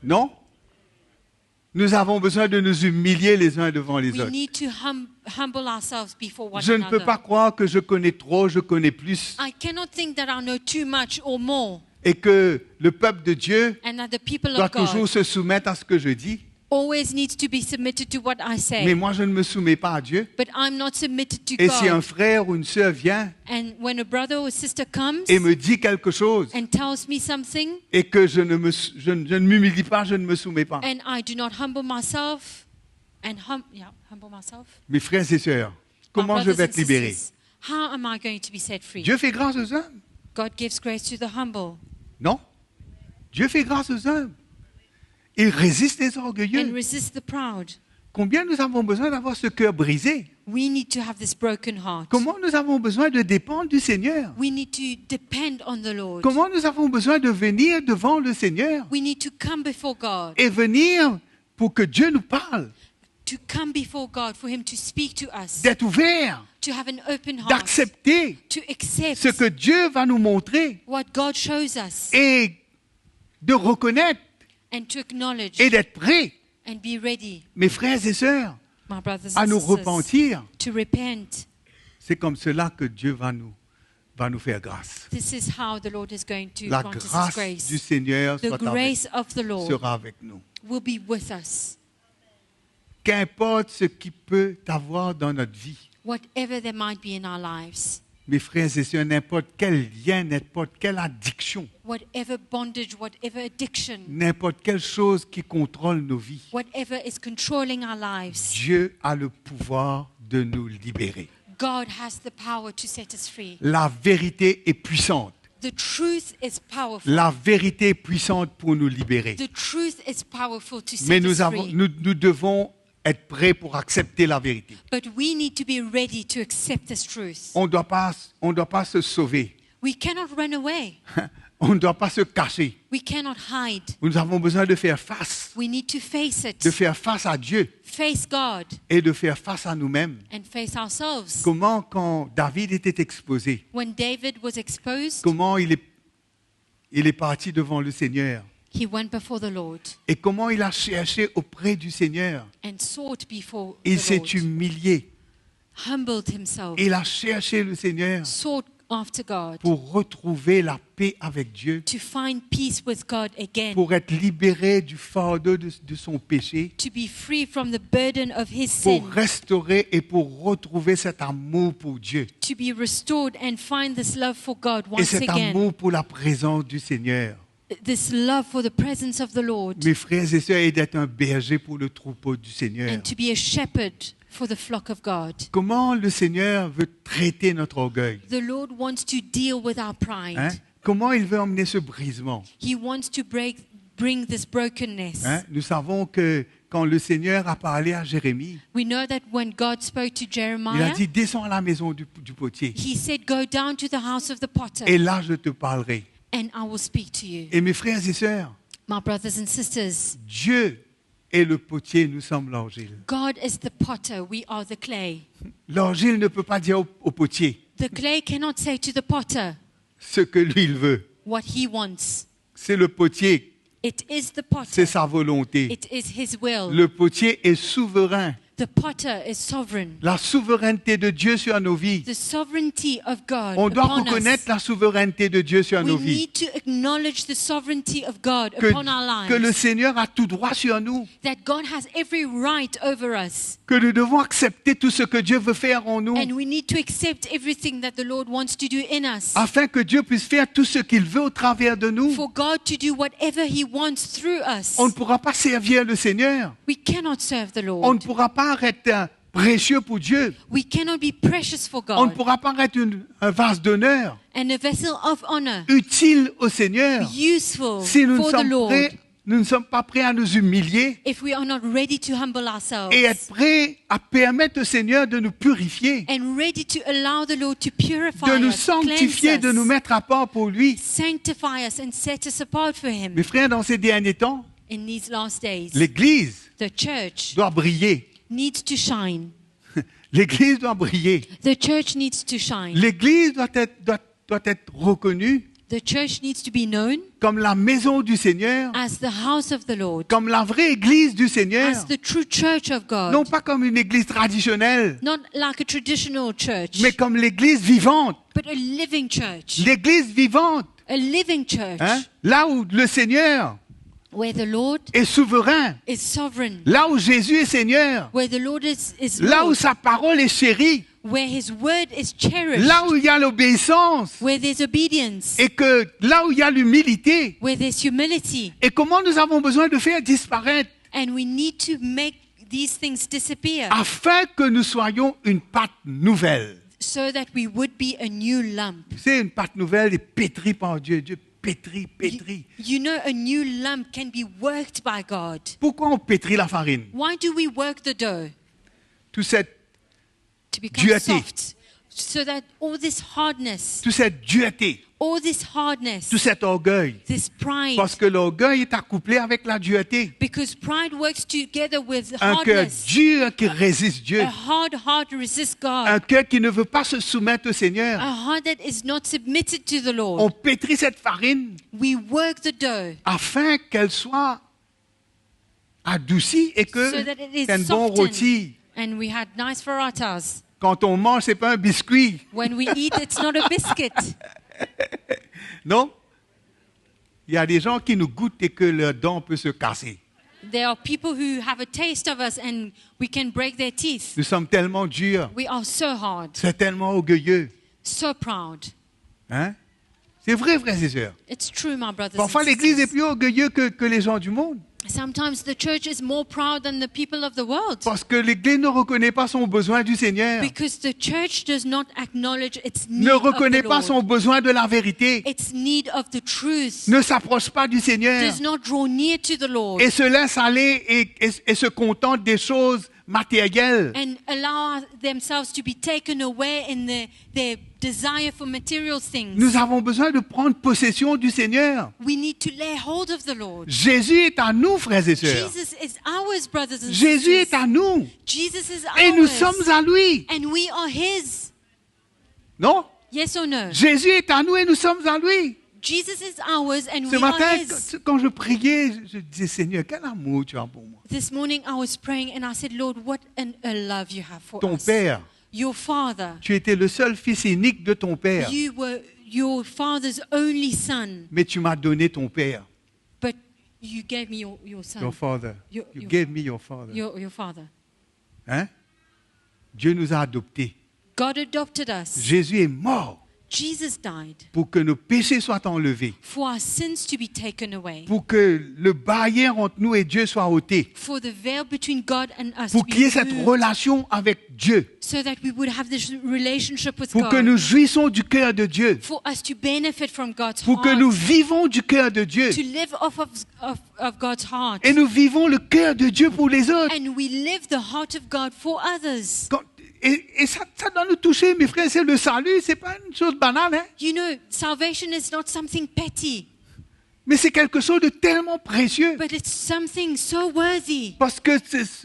Speaker 3: Non? Nous avons besoin de nous humilier les uns devant les
Speaker 4: We
Speaker 3: autres.
Speaker 4: need to humble ourselves before one
Speaker 3: Je ne peux
Speaker 4: another.
Speaker 3: pas croire que je connais trop, je connais plus,
Speaker 4: I cannot think that I know too much or more,
Speaker 3: et que le peuple de Dieu
Speaker 4: and that the people
Speaker 3: doit
Speaker 4: of God
Speaker 3: toujours se soumettre à ce que je dis.
Speaker 4: always needs to be submitted to what I say.
Speaker 3: Mais moi, je ne me soumets pas à Dieu.
Speaker 4: But I'm not submitted to
Speaker 3: Et si un
Speaker 4: God.
Speaker 3: frère ou une sœur vient
Speaker 4: And when a brother or sister comes
Speaker 3: et me dit quelque chose,
Speaker 4: and tells me something,
Speaker 3: et que je ne m'humilie pas, je ne me soumets pas.
Speaker 4: and I do not humble myself, humble myself.
Speaker 3: Mes frères et sœurs,
Speaker 4: my
Speaker 3: comment je
Speaker 4: brothers
Speaker 3: vais
Speaker 4: and
Speaker 3: être libéré?
Speaker 4: sisters, how am I going to be set free?
Speaker 3: Dieu fait grâce aux hommes.
Speaker 4: God gives grace to the humble
Speaker 3: Non. Dieu fait grâce aux hommes. Il résiste les
Speaker 4: and
Speaker 3: orgueilleux.
Speaker 4: resist the proud.
Speaker 3: Combien nous avons besoin d'avoir ce cœur brisé?
Speaker 4: We need to have this broken heart.
Speaker 3: Comment nous avons besoin de dépendre du Seigneur?
Speaker 4: We need to depend on the Lord.
Speaker 3: Comment nous avons besoin de venir devant le Seigneur
Speaker 4: We need to come before God,
Speaker 3: et venir pour que Dieu nous parle,
Speaker 4: to come before God for Him to speak to us,
Speaker 3: d'être ouvert,
Speaker 4: to have an open heart,
Speaker 3: d'accepter
Speaker 4: to accept
Speaker 3: ce que Dieu va nous montrer
Speaker 4: what God shows us,
Speaker 3: et de reconnaître
Speaker 4: and to acknowledge
Speaker 3: et d'être prêt,
Speaker 4: and be ready,
Speaker 3: mes frères et sœurs,
Speaker 4: my brothers
Speaker 3: à
Speaker 4: and
Speaker 3: nous
Speaker 4: sisters,
Speaker 3: repentir.
Speaker 4: to repent.
Speaker 3: C'est comme cela que Dieu va nous faire grâce.
Speaker 4: This is how the Lord is going to
Speaker 3: La
Speaker 4: grant us His
Speaker 3: grâce
Speaker 4: grace.
Speaker 3: du Seigneur
Speaker 4: The grace of the Lord
Speaker 3: sera avec nous.
Speaker 4: will be with us.
Speaker 3: Qu'importe ce qui peut avoir dans notre vie,
Speaker 4: Whatever there might be in our lives,
Speaker 3: mes frères et sœurs, n'importe quel lien, n'importe quelle addiction,
Speaker 4: whatever bondage, whatever addiction,
Speaker 3: n'importe quelle chose qui contrôle nos vies,
Speaker 4: whatever is controlling our lives,
Speaker 3: Dieu a le pouvoir de nous libérer.
Speaker 4: God has the power to set us free.
Speaker 3: La vérité est puissante.
Speaker 4: The truth is powerful.
Speaker 3: La vérité est puissante pour nous libérer.
Speaker 4: The truth is powerful to
Speaker 3: Mais
Speaker 4: set us free.
Speaker 3: nous devons être prêts pour accepter la vérité.
Speaker 4: But we need to be ready to accept this truth.
Speaker 3: On ne doit pas se sauver.
Speaker 4: We cannot run away.
Speaker 3: On ne doit pas se cacher.
Speaker 4: We cannot hide.
Speaker 3: Nous avons besoin de faire face,
Speaker 4: We need to face it.
Speaker 3: de faire face à Dieu
Speaker 4: Face God
Speaker 3: et de faire face à nous-mêmes.
Speaker 4: and face ourselves.
Speaker 3: Comment, quand David était exposé,
Speaker 4: When David was exposed,
Speaker 3: comment il est parti devant le Seigneur
Speaker 4: he went before the Lord
Speaker 3: et comment il a cherché auprès du Seigneur.
Speaker 4: and sought before
Speaker 3: Il
Speaker 4: the
Speaker 3: s'est
Speaker 4: Lord,
Speaker 3: humilié.
Speaker 4: humbled himself,
Speaker 3: Il a cherché le Seigneur
Speaker 4: sought after God
Speaker 3: pour retrouver la paix avec Dieu,
Speaker 4: to find peace with God again,
Speaker 3: pour être libéré du fardeau de son péché,
Speaker 4: to be free from the burden of his
Speaker 3: pour
Speaker 4: sin,
Speaker 3: restaurer et pour retrouver cet amour pour Dieu
Speaker 4: to be restored and find this love for God
Speaker 3: et
Speaker 4: once
Speaker 3: cet
Speaker 4: again,
Speaker 3: amour pour la présence du Seigneur.
Speaker 4: this love for the presence of the Lord,
Speaker 3: Mes frères et sœurs, et d'être un berger pour le troupeau du Seigneur.
Speaker 4: and to be a shepherd for the flock of God.
Speaker 3: Comment le Seigneur veut traiter notre orgueil?
Speaker 4: The Lord wants to deal with our pride.
Speaker 3: Hein? Comment il veut emmener ce brisement?
Speaker 4: He wants to bring this brokenness.
Speaker 3: Hein? Nous savons que quand le Seigneur a parlé à Jérémie,
Speaker 4: We know that when God spoke to
Speaker 3: il a
Speaker 4: Jeremiah,
Speaker 3: dit, descends à la maison du potier
Speaker 4: he said, go down to the house of the potter
Speaker 3: et là je te parlerai.
Speaker 4: and I will speak to you.
Speaker 3: Et mes frères et sœurs,
Speaker 4: My brothers and sisters,
Speaker 3: Dieu est le potier, nous sommes l'argile.
Speaker 4: God is the potter, we are the clay.
Speaker 3: L'argile ne peut pas dire au potier
Speaker 4: The clay cannot say to the potter
Speaker 3: ce que lui il veut.
Speaker 4: what he wants.
Speaker 3: C'est le potier,
Speaker 4: It is the
Speaker 3: c'est
Speaker 4: potter.
Speaker 3: sa volonté.
Speaker 4: It is his will.
Speaker 3: Le potier est souverain.
Speaker 4: The potter is sovereign.
Speaker 3: La souveraineté de Dieu sur nos vies.
Speaker 4: The sovereignty of God
Speaker 3: On doit
Speaker 4: upon
Speaker 3: reconnaître
Speaker 4: us.
Speaker 3: la souveraineté de Dieu sur
Speaker 4: We
Speaker 3: nos vies.
Speaker 4: need to acknowledge the sovereignty of God upon our
Speaker 3: Que le
Speaker 4: lives.
Speaker 3: Seigneur a tout droit sur nous.
Speaker 4: That God has every right over us.
Speaker 3: Que nous devons accepter tout ce que Dieu veut faire en nous.
Speaker 4: And we need to accept everything that the Lord wants to do in us.
Speaker 3: Afin que Dieu puisse faire tout ce qu'il veut au travers de nous.
Speaker 4: For God to do whatever He wants through us.
Speaker 3: On ne pourra pas servir le Seigneur.
Speaker 4: We cannot serve the
Speaker 3: On ne
Speaker 4: Lord.
Speaker 3: pourra pas être précieux pour Dieu.
Speaker 4: We cannot be precious for
Speaker 3: On ne
Speaker 4: God
Speaker 3: pourra pas être un vase d'honneur
Speaker 4: and a vessel of honor,
Speaker 3: utile au Seigneur
Speaker 4: useful
Speaker 3: si nous
Speaker 4: for the Lord,
Speaker 3: ne sommes pas prêts à nous humilier
Speaker 4: if we are not ready to humble ourselves
Speaker 3: et être prêts à permettre au Seigneur de nous purifier,
Speaker 4: and ready to allow the Lord to purify
Speaker 3: de nous
Speaker 4: us,
Speaker 3: sanctifier,
Speaker 4: cleanse
Speaker 3: de nous
Speaker 4: us,
Speaker 3: mettre à part pour lui.
Speaker 4: sanctify us and set us apart for Him.
Speaker 3: Mes frères, dans ces derniers temps,
Speaker 4: In these last days,
Speaker 3: l'Église
Speaker 4: the church
Speaker 3: doit briller.
Speaker 4: needs to shine.
Speaker 3: L'Église doit briller.
Speaker 4: The church needs to shine.
Speaker 3: L'Église doit être reconnue
Speaker 4: The church needs to be known
Speaker 3: comme la maison du Seigneur,
Speaker 4: as the house of the Lord,
Speaker 3: comme la vraie église du Seigneur,
Speaker 4: as the true church of God.
Speaker 3: non pas comme une église traditionnelle,
Speaker 4: Not like a traditional church,
Speaker 3: mais comme l'église vivante.
Speaker 4: but a living church.
Speaker 3: L'église vivante,
Speaker 4: A living church
Speaker 3: hein, là où le Seigneur
Speaker 4: where the Lord
Speaker 3: est souverain,
Speaker 4: is sovereign,
Speaker 3: là où Jésus est Seigneur,
Speaker 4: where the Lord is
Speaker 3: là où
Speaker 4: Lord,
Speaker 3: sa parole est chérie,
Speaker 4: where His word is cherished,
Speaker 3: là où il y a l'obéissance,
Speaker 4: where there's obedience,
Speaker 3: et que là où il y a l'humilité.
Speaker 4: where there's humility.
Speaker 3: Et comment nous avons besoin de faire disparaître
Speaker 4: And we need to make these things disappear
Speaker 3: afin que nous soyons une pâte nouvelle.
Speaker 4: so that we would be a new lump.
Speaker 3: C'est une pâte nouvelle et pétrie par Dieu. Dieu pétrit, pétrit.
Speaker 4: You know, a new lump can be worked by God.
Speaker 3: Pourquoi on pétrit la farine?
Speaker 4: Why do we work the dough?
Speaker 3: Toute cette
Speaker 4: To become
Speaker 3: dureté,
Speaker 4: soft. So that all this hardness,
Speaker 3: toute cette dureté,
Speaker 4: all this hardness,
Speaker 3: tout cet orgueil.
Speaker 4: this pride,
Speaker 3: Parce que l'orgueil est accouplé avec la dureté.
Speaker 4: because pride works together with
Speaker 3: Un cœur
Speaker 4: hardness.
Speaker 3: dur qui résiste Dieu.
Speaker 4: A hard heart resists God.
Speaker 3: Un cœur qui ne veut pas se soumettre au Seigneur.
Speaker 4: A heart that is not submitted to the
Speaker 3: On
Speaker 4: Lord.
Speaker 3: pétrit cette farine
Speaker 4: We work the dough
Speaker 3: afin qu'elle soit adoucie et que
Speaker 4: so that it is
Speaker 3: c'est un bon
Speaker 4: softened.
Speaker 3: rôti.
Speaker 4: And we had nice parathas.
Speaker 3: Quand on mange, c'est pas un biscuit,
Speaker 4: When we eat, it's not a biscuit.
Speaker 3: non? Il y a des gens qui nous goûtent et que leur dent peut se casser.
Speaker 4: There are people who have a taste of us and we can break their teeth.
Speaker 3: Nous sommes tellement durs,
Speaker 4: We are so hard,
Speaker 3: c'est tellement orgueilleux.
Speaker 4: so proud.
Speaker 3: Hein? C'est vrai, frères et sœurs.
Speaker 4: It's true, my brothers
Speaker 3: Parfois,
Speaker 4: and
Speaker 3: l'Église est
Speaker 4: sisters.
Speaker 3: plus orgueilleuse que les gens du monde.
Speaker 4: Sometimes the church is more proud than the people of the world.
Speaker 3: Parce que l'Église ne reconnaît pas son besoin du Seigneur.
Speaker 4: Because the church does not acknowledge its need
Speaker 3: Ne
Speaker 4: of the
Speaker 3: reconnaît pas
Speaker 4: Lord.
Speaker 3: son besoin de la vérité.
Speaker 4: Its need of the truth.
Speaker 3: Ne s'approche pas du Seigneur.
Speaker 4: Does not draw near to the Lord.
Speaker 3: Et se laisse aller et se contente des choses matérielles.
Speaker 4: And allow themselves to be taken away in their desire for material things.
Speaker 3: Nous avons besoin de prendre possession du Seigneur.
Speaker 4: We need to lay hold of the Lord.
Speaker 3: Jésus est à nous, frères et sœurs.
Speaker 4: Jesus is ours, brothers and
Speaker 3: Jésus est
Speaker 4: sisters.
Speaker 3: à nous.
Speaker 4: Jesus is
Speaker 3: Et nous
Speaker 4: ours.
Speaker 3: sommes à lui.
Speaker 4: And we are His.
Speaker 3: Non?
Speaker 4: Yes or no?
Speaker 3: Jésus est à nous et nous sommes à lui.
Speaker 4: Jesus is ours and
Speaker 3: Ce
Speaker 4: we
Speaker 3: matin,
Speaker 4: are His.
Speaker 3: quand je priais, je disais, Seigneur, quel amour tu as pour moi.
Speaker 4: This morning I was praying and I said, Lord, what a love you have for
Speaker 3: Ton
Speaker 4: us.
Speaker 3: Père,
Speaker 4: Your Father.
Speaker 3: tu étais le seul fils unique de ton Père.
Speaker 4: You were your Father's only son,
Speaker 3: Mais tu m'as donné ton Père.
Speaker 4: but you gave me your son.
Speaker 3: Your Father.
Speaker 4: Your-
Speaker 3: You
Speaker 4: your-
Speaker 3: gave me your Father.
Speaker 4: Your Father.
Speaker 3: Hein? Dieu nous a adoptés.
Speaker 4: God adopted us.
Speaker 3: Jésus est mort
Speaker 4: Jesus died
Speaker 3: pour que nos péchés soient enlevés.
Speaker 4: for our sins to be taken away.
Speaker 3: Pour que le barrière entre nous et Dieu soit ôté.
Speaker 4: For the veil between God and us
Speaker 3: Pour
Speaker 4: to
Speaker 3: qu'il y ait
Speaker 4: be
Speaker 3: cette
Speaker 4: removed,
Speaker 3: relation avec Dieu.
Speaker 4: so that we would have this relationship with
Speaker 3: Pour que
Speaker 4: God.
Speaker 3: nous jouissons du cœur de Dieu.
Speaker 4: For us to benefit from God's
Speaker 3: Pour que
Speaker 4: heart.
Speaker 3: nous vivons du cœur de Dieu.
Speaker 4: To live off of God's heart.
Speaker 3: Et nous vivons le cœur de Dieu pour les autres.
Speaker 4: And we live the heart of God for others.
Speaker 3: Et ça doit nous toucher, mes frères. C'est le salut, c'est pas une chose banale, hein?
Speaker 4: You know, salvation is not something petty,
Speaker 3: Mais c'est quelque chose de tellement précieux.
Speaker 4: but it's something so worthy,
Speaker 3: Parce que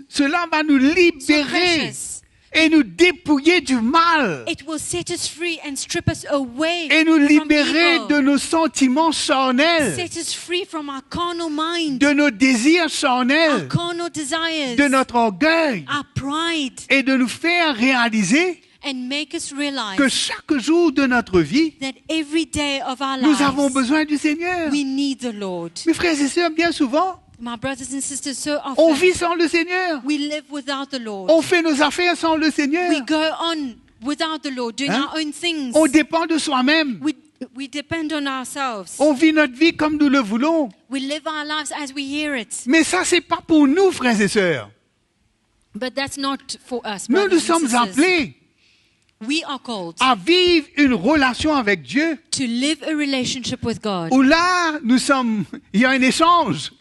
Speaker 3: cela va nous
Speaker 4: so
Speaker 3: libérer
Speaker 4: precious.
Speaker 3: et nous dépouiller du mal.
Speaker 4: It will set us free and strip us away
Speaker 3: Et nous
Speaker 4: from
Speaker 3: libérer
Speaker 4: evil.
Speaker 3: de nos sentiments charnels,
Speaker 4: Set us free from our carnal mind,
Speaker 3: de nos désirs
Speaker 4: our
Speaker 3: charnels,
Speaker 4: carnal desires,
Speaker 3: de notre orgueil,
Speaker 4: our pride,
Speaker 3: et de nous faire réaliser
Speaker 4: and make us realize
Speaker 3: que chaque jour de notre vie,
Speaker 4: that every day of our
Speaker 3: nous avons
Speaker 4: lives,
Speaker 3: besoin du Seigneur.
Speaker 4: we need the Lord.
Speaker 3: Mes frères et sœurs, bien souvent,
Speaker 4: My brothers and sisters, so
Speaker 3: on
Speaker 4: often
Speaker 3: vit sans le Seigneur.
Speaker 4: we live without the Lord.
Speaker 3: On fait nos affaires sans le Seigneur.
Speaker 4: We go on without the Lord, doing
Speaker 3: Hein?
Speaker 4: our own things.
Speaker 3: On dépend de soi-même.
Speaker 4: We depend on ourselves.
Speaker 3: On vit notre vie comme nous le voulons.
Speaker 4: We live our lives as we hear it.
Speaker 3: Mais ça, c'est pas pour nous, frères et sœurs.
Speaker 4: But that's not for us,
Speaker 3: Nous,
Speaker 4: brothers
Speaker 3: nous
Speaker 4: and
Speaker 3: sommes
Speaker 4: sisters.
Speaker 3: appelés
Speaker 4: We are called
Speaker 3: à vivre une relation avec Dieu
Speaker 4: to live a relationship with God
Speaker 3: où là, il y a un échange.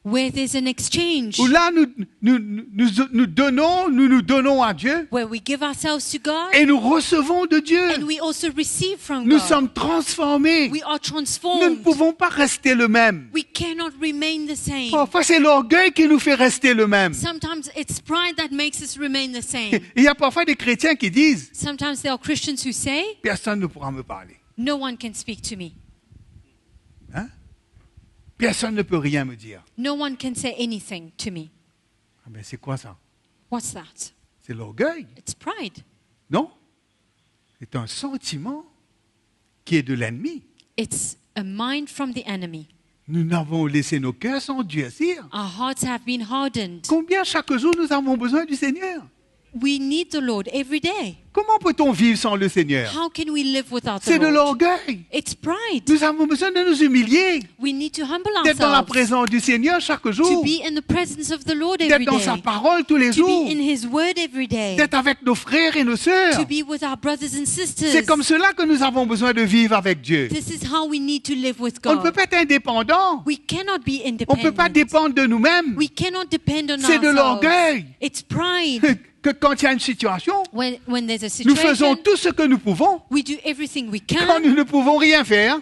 Speaker 4: where there's an exchange,
Speaker 3: Où là, nous donnons à Dieu
Speaker 4: where we give ourselves to God
Speaker 3: et nous recevons de Dieu.
Speaker 4: and we also receive from
Speaker 3: Nous
Speaker 4: God.
Speaker 3: sommes transformés.
Speaker 4: We are
Speaker 3: Nous ne
Speaker 4: transformed.
Speaker 3: pouvons pas rester le même.
Speaker 4: We cannot remain the same.
Speaker 3: Parfois, c'est l'orgueil qui nous fait rester le même.
Speaker 4: Sometimes it's pride that makes us remain the same.
Speaker 3: Il y a parfois des chrétiens qui disent,
Speaker 4: Sometimes there are Christians who say,
Speaker 3: personne ne pourra me parler.
Speaker 4: no one can speak to me.
Speaker 3: Hein? Personne ne peut rien me dire.
Speaker 4: No one can say anything to me.
Speaker 3: Ah ben, c'est quoi ça?
Speaker 4: What's that?
Speaker 3: C'est l'orgueil,
Speaker 4: It's pride.
Speaker 3: non? C'est un sentiment qui est de l'ennemi.
Speaker 4: It's a mind from the enemy.
Speaker 3: Nous avons laissé nos cœurs s'endurcir.
Speaker 4: Our hearts have been hardened.
Speaker 3: Combien chaque jour nous avons besoin du Seigneur?
Speaker 4: We need the Lord every day.
Speaker 3: Comment peut-on vivre sans le Seigneur?
Speaker 4: How can we live without the
Speaker 3: C'est de
Speaker 4: Lord?
Speaker 3: l'orgueil.
Speaker 4: It's pride.
Speaker 3: Nous avons besoin de nous humilier,
Speaker 4: We need to humble
Speaker 3: d'être dans la
Speaker 4: ourselves,
Speaker 3: présence du Seigneur chaque
Speaker 4: to
Speaker 3: jour,
Speaker 4: be in the presence of the Lord
Speaker 3: d'être
Speaker 4: every
Speaker 3: dans sa
Speaker 4: day,
Speaker 3: parole tous les
Speaker 4: to
Speaker 3: jours,
Speaker 4: be in His Word every day,
Speaker 3: d'être avec nos frères et nos sœurs.
Speaker 4: to be with our brothers and sisters.
Speaker 3: C'est comme cela que nous avons besoin de vivre avec Dieu.
Speaker 4: This is how we need to live with
Speaker 3: On ne peut
Speaker 4: God.
Speaker 3: pas être indépendant.
Speaker 4: We cannot be
Speaker 3: On ne peut pas
Speaker 4: independent.
Speaker 3: dépendre de nous-mêmes.
Speaker 4: We cannot depend on
Speaker 3: C'est de
Speaker 4: ourselves.
Speaker 3: l'orgueil.
Speaker 4: It's pride.
Speaker 3: Que quand il y a une situation,
Speaker 4: When there's a
Speaker 3: nous faisons
Speaker 4: situation,
Speaker 3: tout ce que nous pouvons.
Speaker 4: we do everything we
Speaker 3: Quand
Speaker 4: can.
Speaker 3: nous ne pouvons rien faire,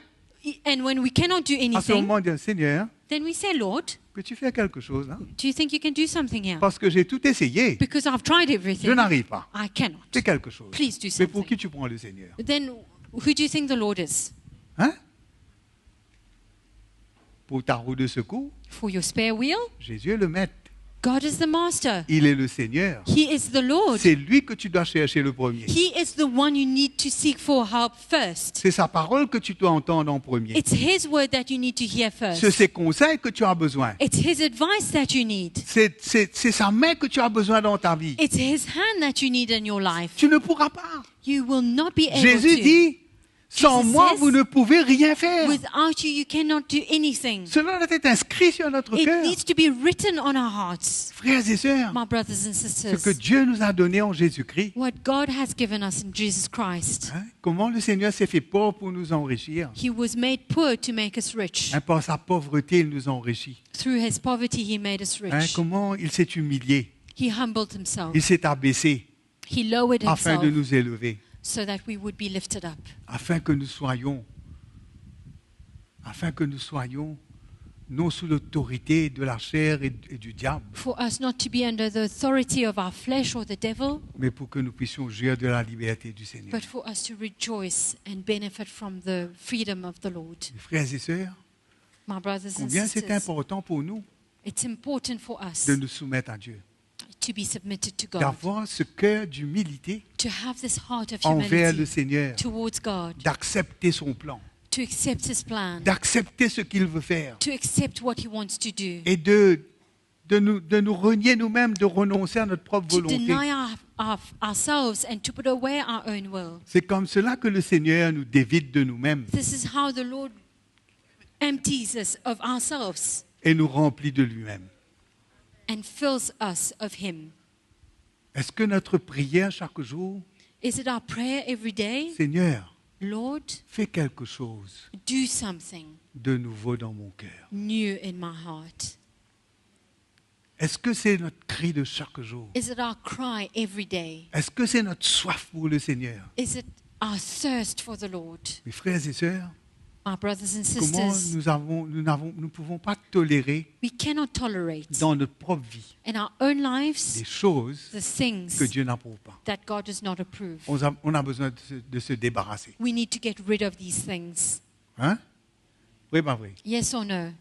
Speaker 4: And when we cannot do
Speaker 3: à ce
Speaker 4: anything,
Speaker 3: moment, on dit, Seigneur,
Speaker 4: then we say, Lord,
Speaker 3: peux-tu faire quelque chose là?
Speaker 4: do you think you can do something here?
Speaker 3: Parce que j'ai tout essayé.
Speaker 4: Because I've tried
Speaker 3: Je
Speaker 4: everything.
Speaker 3: n'arrive pas.
Speaker 4: I cannot.
Speaker 3: Fais quelque chose.
Speaker 4: Please do
Speaker 3: Mais pour
Speaker 4: something.
Speaker 3: qui tu prends le Seigneur?
Speaker 4: Then who do you think the Lord is?
Speaker 3: Hein? Pour ta roue de secours,
Speaker 4: For your spare wheel?
Speaker 3: Jésus est le maître.
Speaker 4: God is the master.
Speaker 3: Il est le Seigneur.
Speaker 4: He is the Lord.
Speaker 3: C'est lui que tu dois chercher le premier.
Speaker 4: He is the one you need to seek for help first.
Speaker 3: C'est sa parole que tu dois entendre en premier.
Speaker 4: It's His word that you need to hear
Speaker 3: C'est
Speaker 4: first.
Speaker 3: ses conseils que tu as besoin.
Speaker 4: It's His advice that you need.
Speaker 3: C'est sa main que tu as besoin dans ta vie.
Speaker 4: It's His hand that you need in your life.
Speaker 3: Tu ne pourras pas.
Speaker 4: You will not be able
Speaker 3: Jésus
Speaker 4: to.
Speaker 3: dit, sans
Speaker 4: Jesus
Speaker 3: moi,
Speaker 4: says,
Speaker 3: vous ne pouvez rien faire.
Speaker 4: Without you, you cannot do anything.
Speaker 3: Cela doit être inscrit sur notre
Speaker 4: It
Speaker 3: cœur.
Speaker 4: needs to be written on our hearts,
Speaker 3: Frères et sœurs,
Speaker 4: my brothers and
Speaker 3: ce
Speaker 4: sisters.
Speaker 3: que Dieu nous a donné en Jésus-Christ.
Speaker 4: What God has given us in Jesus Christ.
Speaker 3: Hein, comment le Seigneur s'est fait pauvre pour nous enrichir.
Speaker 4: He was made poor to make us rich.
Speaker 3: Hein, par sa pauvreté, il nous enrichit.
Speaker 4: Through His poverty, He made us
Speaker 3: Hein,
Speaker 4: rich.
Speaker 3: comment il s'est humilié.
Speaker 4: He humbled Himself.
Speaker 3: Il s'est abaissé
Speaker 4: He lowered
Speaker 3: afin de
Speaker 4: Himself
Speaker 3: nous élever.
Speaker 4: so that we would be lifted up.
Speaker 3: Afin que nous soyons non sous l'autorité de la chair et du diable,
Speaker 4: For us not to be under the authority of our flesh or the devil,
Speaker 3: mais pour que nous puissions jouir de la liberté du Seigneur.
Speaker 4: but for us to rejoice and benefit from the freedom of the Lord.
Speaker 3: Mes frères et sœurs,
Speaker 4: My brothers and
Speaker 3: combien c'est
Speaker 4: sisters,
Speaker 3: important pour nous
Speaker 4: it's important for us
Speaker 3: de nous soumettre à Dieu,
Speaker 4: to be submitted to God,
Speaker 3: d'avoir ce cœur d'humilité
Speaker 4: to have this heart of
Speaker 3: envers le
Speaker 4: humility
Speaker 3: Seigneur,
Speaker 4: towards God,
Speaker 3: d'accepter son plan,
Speaker 4: to accept His plan,
Speaker 3: d'accepter ce qu'il veut faire
Speaker 4: to accept what He wants to do,
Speaker 3: et de nous renier nous-mêmes, de renoncer à notre propre
Speaker 4: to
Speaker 3: volonté.
Speaker 4: deny ourselves and to put away our own will.
Speaker 3: C'est comme cela que le Seigneur nous dévide de nous-mêmes
Speaker 4: This is how the Lord empties us of ourselves
Speaker 3: et nous remplit de lui-même.
Speaker 4: and fills us of Him.
Speaker 3: Est-ce que notre prière chaque jour,
Speaker 4: Is it our prayer every day?
Speaker 3: Seigneur,
Speaker 4: Lord,
Speaker 3: fais quelque chose
Speaker 4: do something
Speaker 3: de nouveau dans mon cœur?
Speaker 4: new in my heart.
Speaker 3: Est-ce que c'est notre cri de chaque jour?
Speaker 4: Is it our cry every day?
Speaker 3: Est-ce que c'est notre soif pour le Seigneur?
Speaker 4: Is it our thirst for the Lord?
Speaker 3: Mes frères et sœurs,
Speaker 4: My brothers and
Speaker 3: comment
Speaker 4: sisters,
Speaker 3: nous ne pouvons pas tolérer
Speaker 4: we cannot tolerate
Speaker 3: dans notre propre vie
Speaker 4: in our own lives
Speaker 3: des choses
Speaker 4: the things
Speaker 3: que Dieu n'approuve pas.
Speaker 4: that God does not approve.
Speaker 3: On a besoin de se débarrasser.
Speaker 4: We need to get rid of these things.
Speaker 3: Hein? Oui, pas vrai.
Speaker 4: Yes or no?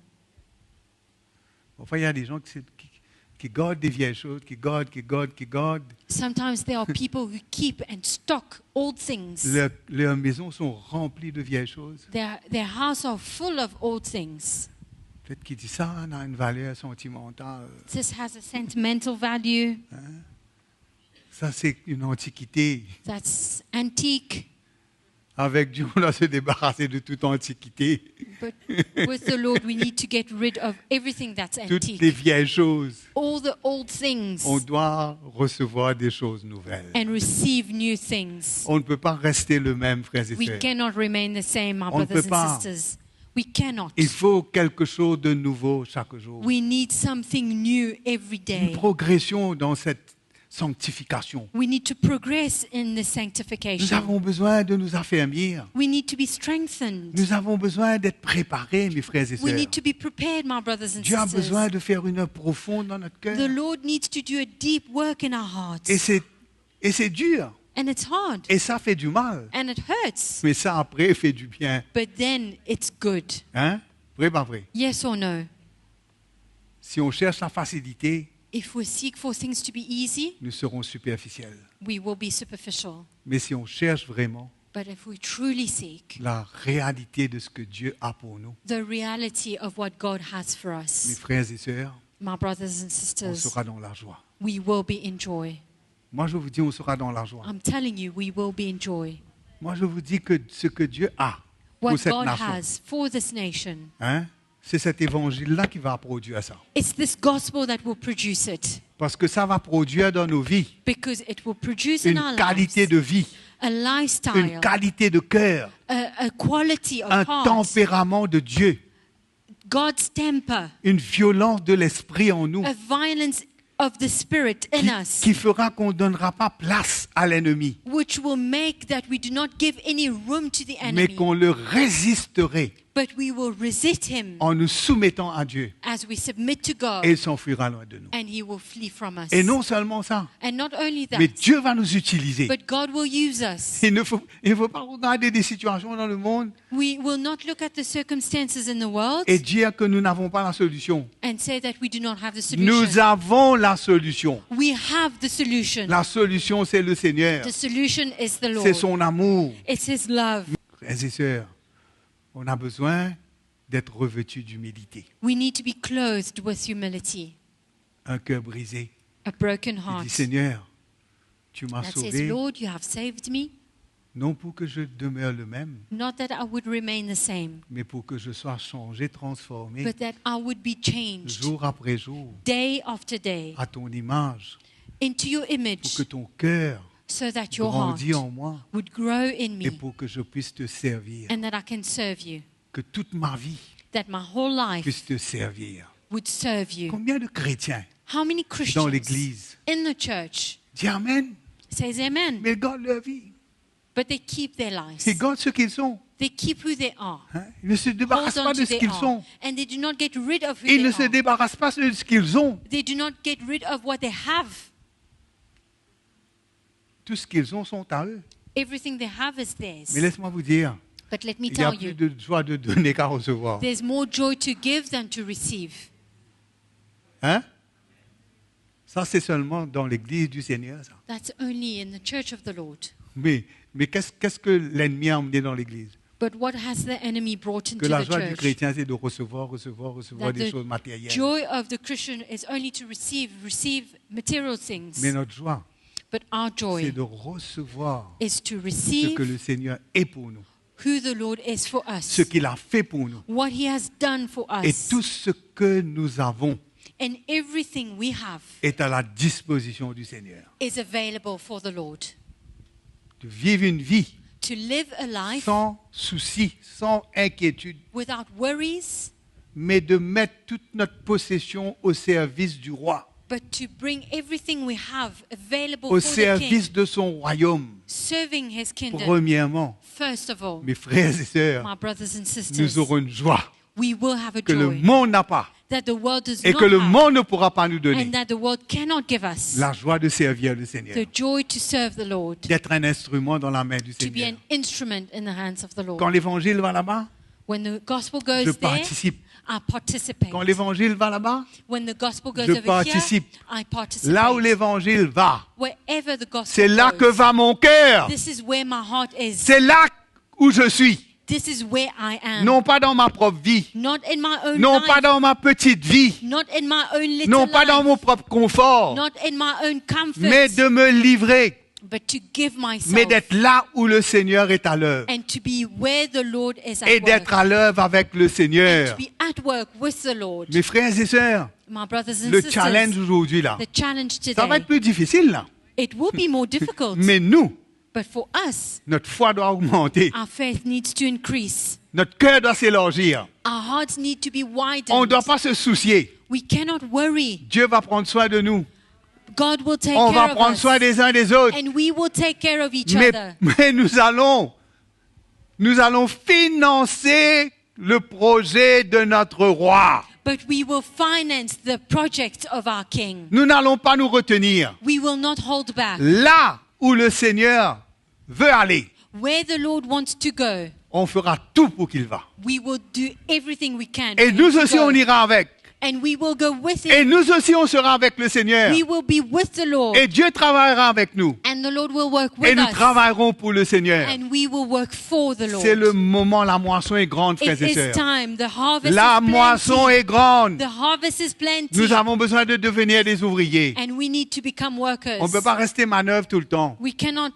Speaker 3: Enfin, il y a des gens qui gardent des vieilles choses, qui gardent.
Speaker 4: Sometimes there are people who keep and stock old things.
Speaker 3: Leurs maisons sont remplies de vieilles choses.
Speaker 4: Their house are full of old things.
Speaker 3: Peut-être qu'ils disent ça a une valeur sentimentale.
Speaker 4: This has a sentimental value.
Speaker 3: Ça, c'est une antiquité.
Speaker 4: That's antique.
Speaker 3: Avec Dieu, on doit se débarrasser de toute antiquité.
Speaker 4: But with the Lord, we need to get rid of everything that's
Speaker 3: Toutes les
Speaker 4: antique.
Speaker 3: vieilles choses.
Speaker 4: All the old things.
Speaker 3: On doit recevoir des choses nouvelles.
Speaker 4: And receive new things.
Speaker 3: On ne peut pas rester le même, frères et
Speaker 4: We
Speaker 3: sœurs.
Speaker 4: cannot remain the same, my
Speaker 3: On ne
Speaker 4: brothers
Speaker 3: peut pas.
Speaker 4: and sisters. We cannot.
Speaker 3: Il faut quelque chose de nouveau chaque jour.
Speaker 4: We need something new every
Speaker 3: Une
Speaker 4: day.
Speaker 3: progression dans cette sanctification.
Speaker 4: We need to progress in the
Speaker 3: Nous
Speaker 4: sanctification.
Speaker 3: avons besoin de nous affermir.
Speaker 4: We need to be strengthened.
Speaker 3: Nous avons besoin d'être préparés, mes frères et
Speaker 4: We
Speaker 3: sœurs.
Speaker 4: need to be prepared, my brothers and
Speaker 3: Dieu a besoin
Speaker 4: sisters.
Speaker 3: de faire une œuvre profonde dans notre cœur.
Speaker 4: The Lord needs to do a deep work in our
Speaker 3: Et
Speaker 4: hearts.
Speaker 3: c'est dur.
Speaker 4: And it's hard.
Speaker 3: Et ça fait du mal.
Speaker 4: And it hurts.
Speaker 3: Mais ça, après, fait du bien.
Speaker 4: But then it's good.
Speaker 3: Hein? Vrai, pas vrai?
Speaker 4: Yes or no?
Speaker 3: Si on cherche la facilité,
Speaker 4: If we seek for things to be easy,
Speaker 3: nous serons superficiels.
Speaker 4: we will be superficial.
Speaker 3: Mais si on cherche vraiment
Speaker 4: But if we truly seek
Speaker 3: la réalité de ce que Dieu a pour nous,
Speaker 4: the reality of what God has for
Speaker 3: mes
Speaker 4: us,
Speaker 3: frères et sœurs,
Speaker 4: my brothers and
Speaker 3: on
Speaker 4: sisters,
Speaker 3: sera dans la joie.
Speaker 4: we will be in joy.
Speaker 3: Moi, je vous dis, on sera dans la joie.
Speaker 4: I'm telling you, we will be in joy.
Speaker 3: Moi, je vous dis que ce que Dieu a pour
Speaker 4: What
Speaker 3: cette
Speaker 4: God
Speaker 3: nation,
Speaker 4: has for this nation,
Speaker 3: hein, c'est cet évangile-là qui va produire ça.
Speaker 4: it's this gospel that will produce it.
Speaker 3: Parce que ça va produire dans nos vies
Speaker 4: Because it will produce in
Speaker 3: une
Speaker 4: our
Speaker 3: qualité
Speaker 4: lives
Speaker 3: de vie,
Speaker 4: a
Speaker 3: une
Speaker 4: lifestyle,
Speaker 3: qualité de cœur,
Speaker 4: a quality of
Speaker 3: un
Speaker 4: heart,
Speaker 3: tempérament de Dieu,
Speaker 4: God's temper,
Speaker 3: une violence de l'esprit en nous
Speaker 4: a violence of the Spirit in us,
Speaker 3: qui fera qu'on ne donnera pas place à l'ennemi,
Speaker 4: which will make that we do not give any room to the
Speaker 3: mais
Speaker 4: enemy,
Speaker 3: qu'on le résisterait
Speaker 4: but we will resist him
Speaker 3: en nous soumettant à Dieu
Speaker 4: as we submit to God,
Speaker 3: et il s'enfuira loin de nous.
Speaker 4: and he will flee from us.
Speaker 3: Et non seulement ça,
Speaker 4: And not only that,
Speaker 3: mais Dieu va nous utiliser.
Speaker 4: but God will use us.
Speaker 3: Il ne faut pas regarder des situations dans le monde
Speaker 4: We will not look at the circumstances in the world
Speaker 3: et dire que nous n'avons pas la solution.
Speaker 4: and say that we do not have the
Speaker 3: Nous
Speaker 4: solution.
Speaker 3: avons la solution.
Speaker 4: We have the solution.
Speaker 3: La solution, c'est le Seigneur.
Speaker 4: The solution is the Lord.
Speaker 3: C'est son amour.
Speaker 4: It's his love.
Speaker 3: Frères et sœurs, on a besoin d'être revêtus d'humilité.
Speaker 4: We need to be clothed with humility,
Speaker 3: Un cœur brisé.
Speaker 4: a broken
Speaker 3: Il
Speaker 4: heart
Speaker 3: dit, Seigneur, tu m'as
Speaker 4: that says,
Speaker 3: sauvé,
Speaker 4: Lord, you have saved me,
Speaker 3: non pour que je demeure le même,
Speaker 4: not that I would remain the same,
Speaker 3: mais pour que je sois changé, transformé,
Speaker 4: but that I would be changed
Speaker 3: jour après jour,
Speaker 4: day after day
Speaker 3: à ton image,
Speaker 4: into your
Speaker 3: pour que
Speaker 4: image,
Speaker 3: ton cœur
Speaker 4: so that your heart
Speaker 3: grandisse en moi
Speaker 4: would grow in
Speaker 3: et
Speaker 4: me
Speaker 3: pour que je puisse te servir.
Speaker 4: and that I can serve you,
Speaker 3: Que toute ma vie
Speaker 4: that my whole life
Speaker 3: puisse te servir.
Speaker 4: would serve you.
Speaker 3: Combien de chrétiens
Speaker 4: How many
Speaker 3: dans
Speaker 4: Christians
Speaker 3: l'église
Speaker 4: in the church
Speaker 3: disent Amen,
Speaker 4: says amen,
Speaker 3: mais ils gardent leur vie.
Speaker 4: but they keep their lives.
Speaker 3: Ils gardent ce qu'ils sont.
Speaker 4: They keep who they are.
Speaker 3: Hein? Ils ne se débarrassent
Speaker 4: Hold
Speaker 3: pas
Speaker 4: on
Speaker 3: de
Speaker 4: to
Speaker 3: ce
Speaker 4: their
Speaker 3: qu'ils
Speaker 4: are.
Speaker 3: sont.
Speaker 4: And they do not get rid of who
Speaker 3: Ils
Speaker 4: they
Speaker 3: ne se
Speaker 4: are.
Speaker 3: débarrassent pas de ce qu'ils ont.
Speaker 4: They do not get rid of what they have.
Speaker 3: Tout ce qu'ils ont sont à eux.
Speaker 4: Everything they have is
Speaker 3: Mais
Speaker 4: theirs.
Speaker 3: laisse-moi vous dire,
Speaker 4: But let me
Speaker 3: il y a
Speaker 4: tell
Speaker 3: plus
Speaker 4: you,
Speaker 3: de joie de donner qu'à recevoir.
Speaker 4: there's more joy to give than to receive.
Speaker 3: Hein? Ça, c'est seulement dans l'église du Seigneur. Ça.
Speaker 4: That's only in the church of the Lord.
Speaker 3: Mais qu'est-ce que l'ennemi a emmené dans l'église?
Speaker 4: But what has the enemy brought
Speaker 3: Que
Speaker 4: into
Speaker 3: la
Speaker 4: the
Speaker 3: joie du
Speaker 4: church?
Speaker 3: chrétien, c'est de recevoir
Speaker 4: That
Speaker 3: des
Speaker 4: the
Speaker 3: choses matérielles.
Speaker 4: joy of the Christian is only to receive material things.
Speaker 3: Mais notre joie,
Speaker 4: But our
Speaker 3: c'est
Speaker 4: joy
Speaker 3: de recevoir
Speaker 4: is to
Speaker 3: ce
Speaker 4: receive
Speaker 3: que le Seigneur est pour nous,
Speaker 4: who the Lord is for us,
Speaker 3: ce qu'il a fait pour nous.
Speaker 4: what he has done for
Speaker 3: Et
Speaker 4: us,
Speaker 3: tout ce que nous avons
Speaker 4: and everything we have
Speaker 3: est à la disposition du Seigneur.
Speaker 4: is available for the Lord.
Speaker 3: De vivre une vie
Speaker 4: To live a life
Speaker 3: sans souci, sans inquiétude,
Speaker 4: without worries,
Speaker 3: mais de mettre toute notre possession au service du roi,
Speaker 4: but to bring everything we have available
Speaker 3: au
Speaker 4: for the
Speaker 3: service
Speaker 4: King,
Speaker 3: de son royaume.
Speaker 4: serving his kingdom.
Speaker 3: Premièrement,
Speaker 4: First of all,
Speaker 3: mes frères et sœurs,
Speaker 4: my brothers and sisters,
Speaker 3: nous aurons une joie
Speaker 4: we will have a
Speaker 3: que le
Speaker 4: joy
Speaker 3: monde n'a pas
Speaker 4: that the world does
Speaker 3: et
Speaker 4: not
Speaker 3: que le
Speaker 4: have,
Speaker 3: monde ne pourra pas nous donner.
Speaker 4: and that the world cannot give us.
Speaker 3: La joie de servir le Seigneur,
Speaker 4: The joy to serve the Lord,
Speaker 3: d'être un instrument dans la main du
Speaker 4: to be
Speaker 3: Seigneur.
Speaker 4: an instrument in the hands of the Lord.
Speaker 3: Quand l'évangile va là-bas,
Speaker 4: When the gospel
Speaker 3: je
Speaker 4: goes there,
Speaker 3: participe.
Speaker 4: I participate.
Speaker 3: Quand l'évangile va là-bas,
Speaker 4: When the gospel goes
Speaker 3: je
Speaker 4: over
Speaker 3: participe.
Speaker 4: here, I participate.
Speaker 3: là où l'évangile va,
Speaker 4: Wherever the gospel
Speaker 3: c'est là que
Speaker 4: goes,
Speaker 3: va mon cœur.
Speaker 4: this is where my heart is.
Speaker 3: C'est là où je suis.
Speaker 4: This is where I am.
Speaker 3: Non pas dans ma propre vie,
Speaker 4: Not in my own
Speaker 3: non
Speaker 4: life.
Speaker 3: pas dans ma petite vie,
Speaker 4: Not in my own little
Speaker 3: non pas dans
Speaker 4: life.
Speaker 3: mon propre confort,
Speaker 4: Not in my own comfort.
Speaker 3: mais de me livrer,
Speaker 4: But to give myself.
Speaker 3: mais d'être là où le Seigneur est à l'œuvre
Speaker 4: And to be where the Lord is at
Speaker 3: et
Speaker 4: work.
Speaker 3: d'être à l'œuvre avec le
Speaker 4: And
Speaker 3: Seigneur.
Speaker 4: to be at work with the Lord.
Speaker 3: Mes frères et sœurs,
Speaker 4: My brothers and
Speaker 3: le
Speaker 4: sisters.
Speaker 3: challenge aujourd'hui là,
Speaker 4: The challenge
Speaker 3: ça va
Speaker 4: today.
Speaker 3: être plus difficile là,
Speaker 4: It will be more difficult.
Speaker 3: mais nous,
Speaker 4: But for us,
Speaker 3: notre foi doit augmenter,
Speaker 4: our faith needs to increase.
Speaker 3: notre cœur doit s'élargir.
Speaker 4: Our hearts need to be widened.
Speaker 3: On ne doit pas se soucier.
Speaker 4: We cannot worry.
Speaker 3: Dieu va prendre soin de nous.
Speaker 4: God will take
Speaker 3: On va
Speaker 4: care of
Speaker 3: prendre
Speaker 4: us.
Speaker 3: soin des uns des autres.
Speaker 4: And we will take care of each
Speaker 3: Mais,
Speaker 4: other.
Speaker 3: mais nous allons financer le projet de notre roi.
Speaker 4: But we will finance the project of our King.
Speaker 3: Nous n'allons pas nous retenir.
Speaker 4: We will not hold back.
Speaker 3: Là où le Seigneur veut aller,
Speaker 4: Where the Lord wants to go,
Speaker 3: on fera tout pour qu'il va.
Speaker 4: we will do everything we can.
Speaker 3: Et
Speaker 4: for
Speaker 3: nous
Speaker 4: him to
Speaker 3: aussi,
Speaker 4: go.
Speaker 3: on ira avec.
Speaker 4: And we will go with
Speaker 3: Et
Speaker 4: him.
Speaker 3: nous aussi, on sera avec le Seigneur.
Speaker 4: We will be with the Lord.
Speaker 3: Et Dieu travaillera avec nous.
Speaker 4: And the Lord will work
Speaker 3: Et
Speaker 4: with
Speaker 3: nous
Speaker 4: us.
Speaker 3: travaillerons pour le Seigneur.
Speaker 4: And we will work for the Lord.
Speaker 3: C'est le moment, la moisson est grande,
Speaker 4: It
Speaker 3: frères et
Speaker 4: is
Speaker 3: sœurs.
Speaker 4: time. The harvest
Speaker 3: La
Speaker 4: is
Speaker 3: moisson
Speaker 4: plenty.
Speaker 3: est grande.
Speaker 4: The harvest is plenty.
Speaker 3: Nous avons besoin de devenir des ouvriers.
Speaker 4: And we need to become workers.
Speaker 3: On ne peut pas rester manœuvre tout le temps.
Speaker 4: We cannot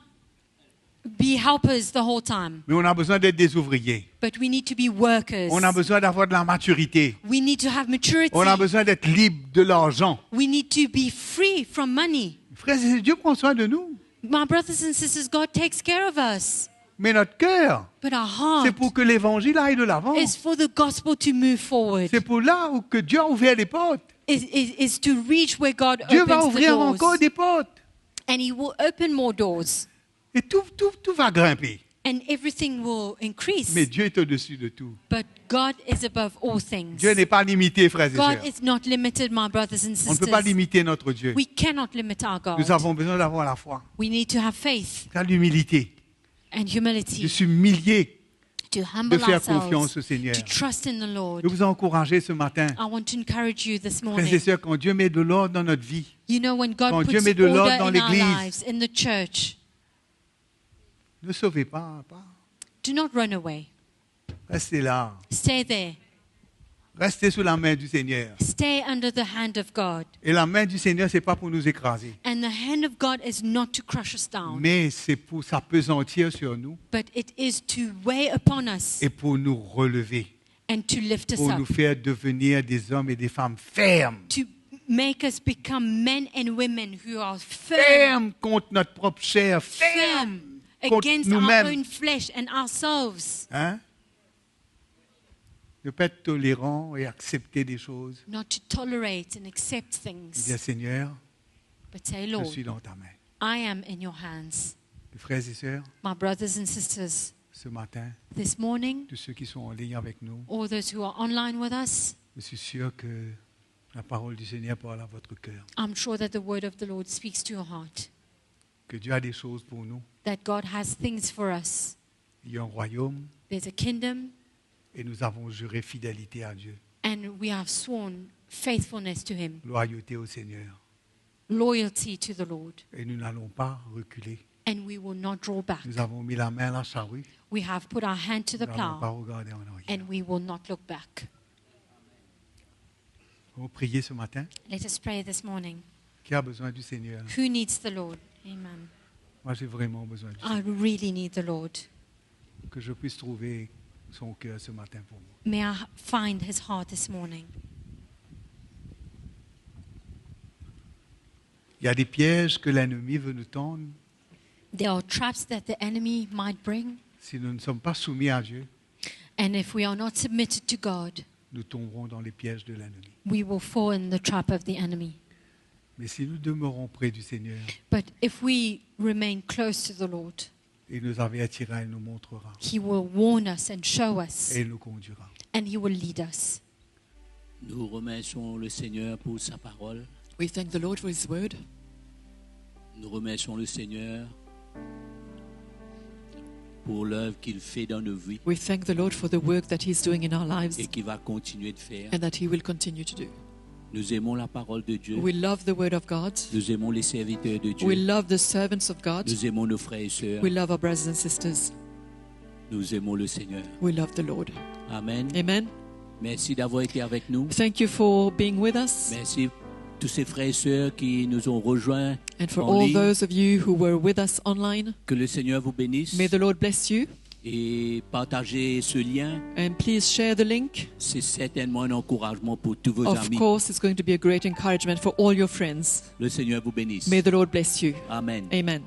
Speaker 4: be helpers the whole time.
Speaker 3: Mais on a besoin d'être des ouvriers.
Speaker 4: But we need to be workers.
Speaker 3: On a besoin d'avoir de la maturité.
Speaker 4: We need to have maturity.
Speaker 3: On a besoin d'être libre de l'argent.
Speaker 4: We need to be free from money.
Speaker 3: Frères et sœurs, Dieu prend soin de nous.
Speaker 4: My brothers and sisters, God takes care of us.
Speaker 3: Mais notre cœur,
Speaker 4: But our heart
Speaker 3: c'est pour que l'évangile aille de l'avant.
Speaker 4: is for the gospel to move forward.
Speaker 3: C'est pour là où que Dieu a ouvert les portes.
Speaker 4: Is to reach where God
Speaker 3: Dieu va
Speaker 4: opens the
Speaker 3: ouvrir
Speaker 4: doors.
Speaker 3: encore des portes.
Speaker 4: And He will open more doors.
Speaker 3: Et tout va grimper.
Speaker 4: And everything will increase.
Speaker 3: Mais Dieu est au-dessus de tout.
Speaker 4: But God is above all things.
Speaker 3: Dieu n'est pas limité, frères et
Speaker 4: God
Speaker 3: sœurs.
Speaker 4: is not limited, my brothers and
Speaker 3: On ne peut pas
Speaker 4: sisters.
Speaker 3: limiter notre Dieu.
Speaker 4: We cannot limit our God.
Speaker 3: Nous avons besoin d'avoir la foi,
Speaker 4: We need to have faith
Speaker 3: l'humilité,
Speaker 4: and
Speaker 3: de
Speaker 4: humility,
Speaker 3: s'humilier,
Speaker 4: to
Speaker 3: de
Speaker 4: humble
Speaker 3: faire
Speaker 4: ourselves,
Speaker 3: confiance au Seigneur.
Speaker 4: to trust in the Lord.
Speaker 3: Je vous encourager ce matin,
Speaker 4: I want to encourage you this
Speaker 3: frères et
Speaker 4: morning.
Speaker 3: sœurs, quand Dieu met de l'ordre dans notre vie,
Speaker 4: You know, when
Speaker 3: Quand
Speaker 4: God
Speaker 3: Dieu
Speaker 4: puts
Speaker 3: met de l'ordre
Speaker 4: order
Speaker 3: dans
Speaker 4: in our
Speaker 3: l'Église,
Speaker 4: lives, in the church,
Speaker 3: ne sauvez pas.
Speaker 4: do not run away.
Speaker 3: Restez là.
Speaker 4: Stay there.
Speaker 3: Restez sous la main du Seigneur.
Speaker 4: Stay under the hand of God.
Speaker 3: Et la main du Seigneur, ce n'est pas pour nous écraser,
Speaker 4: And the hand of God is not to crush us down,
Speaker 3: mais c'est pour s'apesantir sur nous
Speaker 4: but it is to weigh upon us
Speaker 3: et pour nous relever,
Speaker 4: and to lift us
Speaker 3: pour
Speaker 4: up,
Speaker 3: nous faire devenir des hommes et des femmes fermes.
Speaker 4: to make us become men and women who are firm,
Speaker 3: Fermes contre notre propre chair, fermes
Speaker 4: firm
Speaker 3: contre
Speaker 4: against our
Speaker 3: nous-mêmes.
Speaker 4: own flesh and ourselves.
Speaker 3: Hein? Ne pas être tolérant et accepter des choses.
Speaker 4: Not to tolerate and accept
Speaker 3: Dire,
Speaker 4: things,
Speaker 3: Seigneur,
Speaker 4: but say,
Speaker 3: je
Speaker 4: Lord,
Speaker 3: suis dans ta main.
Speaker 4: I am in your hands.
Speaker 3: Frères et sœurs,
Speaker 4: My brothers and sisters,
Speaker 3: ce matin,
Speaker 4: this morning,
Speaker 3: tous ceux qui sont en ligne avec nous,
Speaker 4: all those who are online with us,
Speaker 3: je suis sûr que la parole du Seigneur parle à votre cœur.
Speaker 4: I'm sure that the word of the Lord speaks to your heart,
Speaker 3: Que Dieu a des choses pour nous.
Speaker 4: that God has things for us.
Speaker 3: Il y a un royaume
Speaker 4: There's a kingdom,
Speaker 3: et nous avons juré fidélité à Dieu,
Speaker 4: and we have sworn faithfulness to Him,
Speaker 3: loyauté au Seigneur.
Speaker 4: loyalty to the Lord,
Speaker 3: Et nous n'allons pas reculer.
Speaker 4: and we will not draw back.
Speaker 3: Nous avons mis la main à la charrue.
Speaker 4: We have put our hand to
Speaker 3: Nous
Speaker 4: the
Speaker 3: n'allons pas
Speaker 4: plow,
Speaker 3: regarder en arrière.
Speaker 4: and we will not look back.
Speaker 3: On va prier ce matin.
Speaker 4: Let us pray this morning.
Speaker 3: Qui a besoin du Seigneur?
Speaker 4: Who needs the Lord? Amen.
Speaker 3: Moi, j'ai vraiment besoin du
Speaker 4: I
Speaker 3: Seigneur.
Speaker 4: really need the Lord.
Speaker 3: Que je puisse trouver son cœur ce matin pour moi.
Speaker 4: May I find His heart this morning.
Speaker 3: Il y a des pièges que l'ennemi veut nous tendre
Speaker 4: There are traps that the enemy might bring,
Speaker 3: si nous ne sommes pas soumis à Dieu.
Speaker 4: and if we are not submitted to God,
Speaker 3: Nous tomberons dans les pièges de l'ennemi.
Speaker 4: we will fall in the trap of the enemy.
Speaker 3: Mais si nous demeurons près du Seigneur,
Speaker 4: But if we remain close to the Lord,
Speaker 3: il nous avertira, il nous montrera
Speaker 4: He will warn us and show us,
Speaker 3: et il nous conduira.
Speaker 4: and He will lead us.
Speaker 1: Nous remercions le Seigneur pour sa parole.
Speaker 2: We thank the Lord for His word.
Speaker 1: Nous remercions le Seigneur pour l'œuvre qu'il fait dans nos vies
Speaker 2: We thank the Lord for the work that He's doing in our lives
Speaker 1: et qu'il va continuer de faire.
Speaker 2: and that He will continue to do.
Speaker 1: Nous aimons la parole de Dieu.
Speaker 2: We love the word of God.
Speaker 1: Nous aimons les serviteurs de Dieu.
Speaker 2: We love the servants of God.
Speaker 1: Nous aimons nos frères et sœurs.
Speaker 2: We love our brothers and sisters.
Speaker 1: Nous aimons le Seigneur.
Speaker 2: We love the Lord.
Speaker 1: Amen.
Speaker 2: Amen.
Speaker 1: Merci d'avoir été avec nous.
Speaker 2: Thank you for being with us
Speaker 1: Merci tous ces frères et sœurs qui nous ont rejoints
Speaker 2: and for
Speaker 1: en
Speaker 2: all
Speaker 1: ligne.
Speaker 2: those of you who were with us online.
Speaker 1: Que le Seigneur vous bénisse
Speaker 2: May the Lord bless you,
Speaker 1: et partagez ce lien.
Speaker 2: and please share the link.
Speaker 1: C'est certainement un encouragement pour tous vos
Speaker 2: Of
Speaker 1: amis.
Speaker 2: course, it's going to be a great encouragement for all your friends.
Speaker 1: Le Seigneur vous bénisse.
Speaker 2: May the Lord bless you.
Speaker 1: Amen.
Speaker 2: Amen.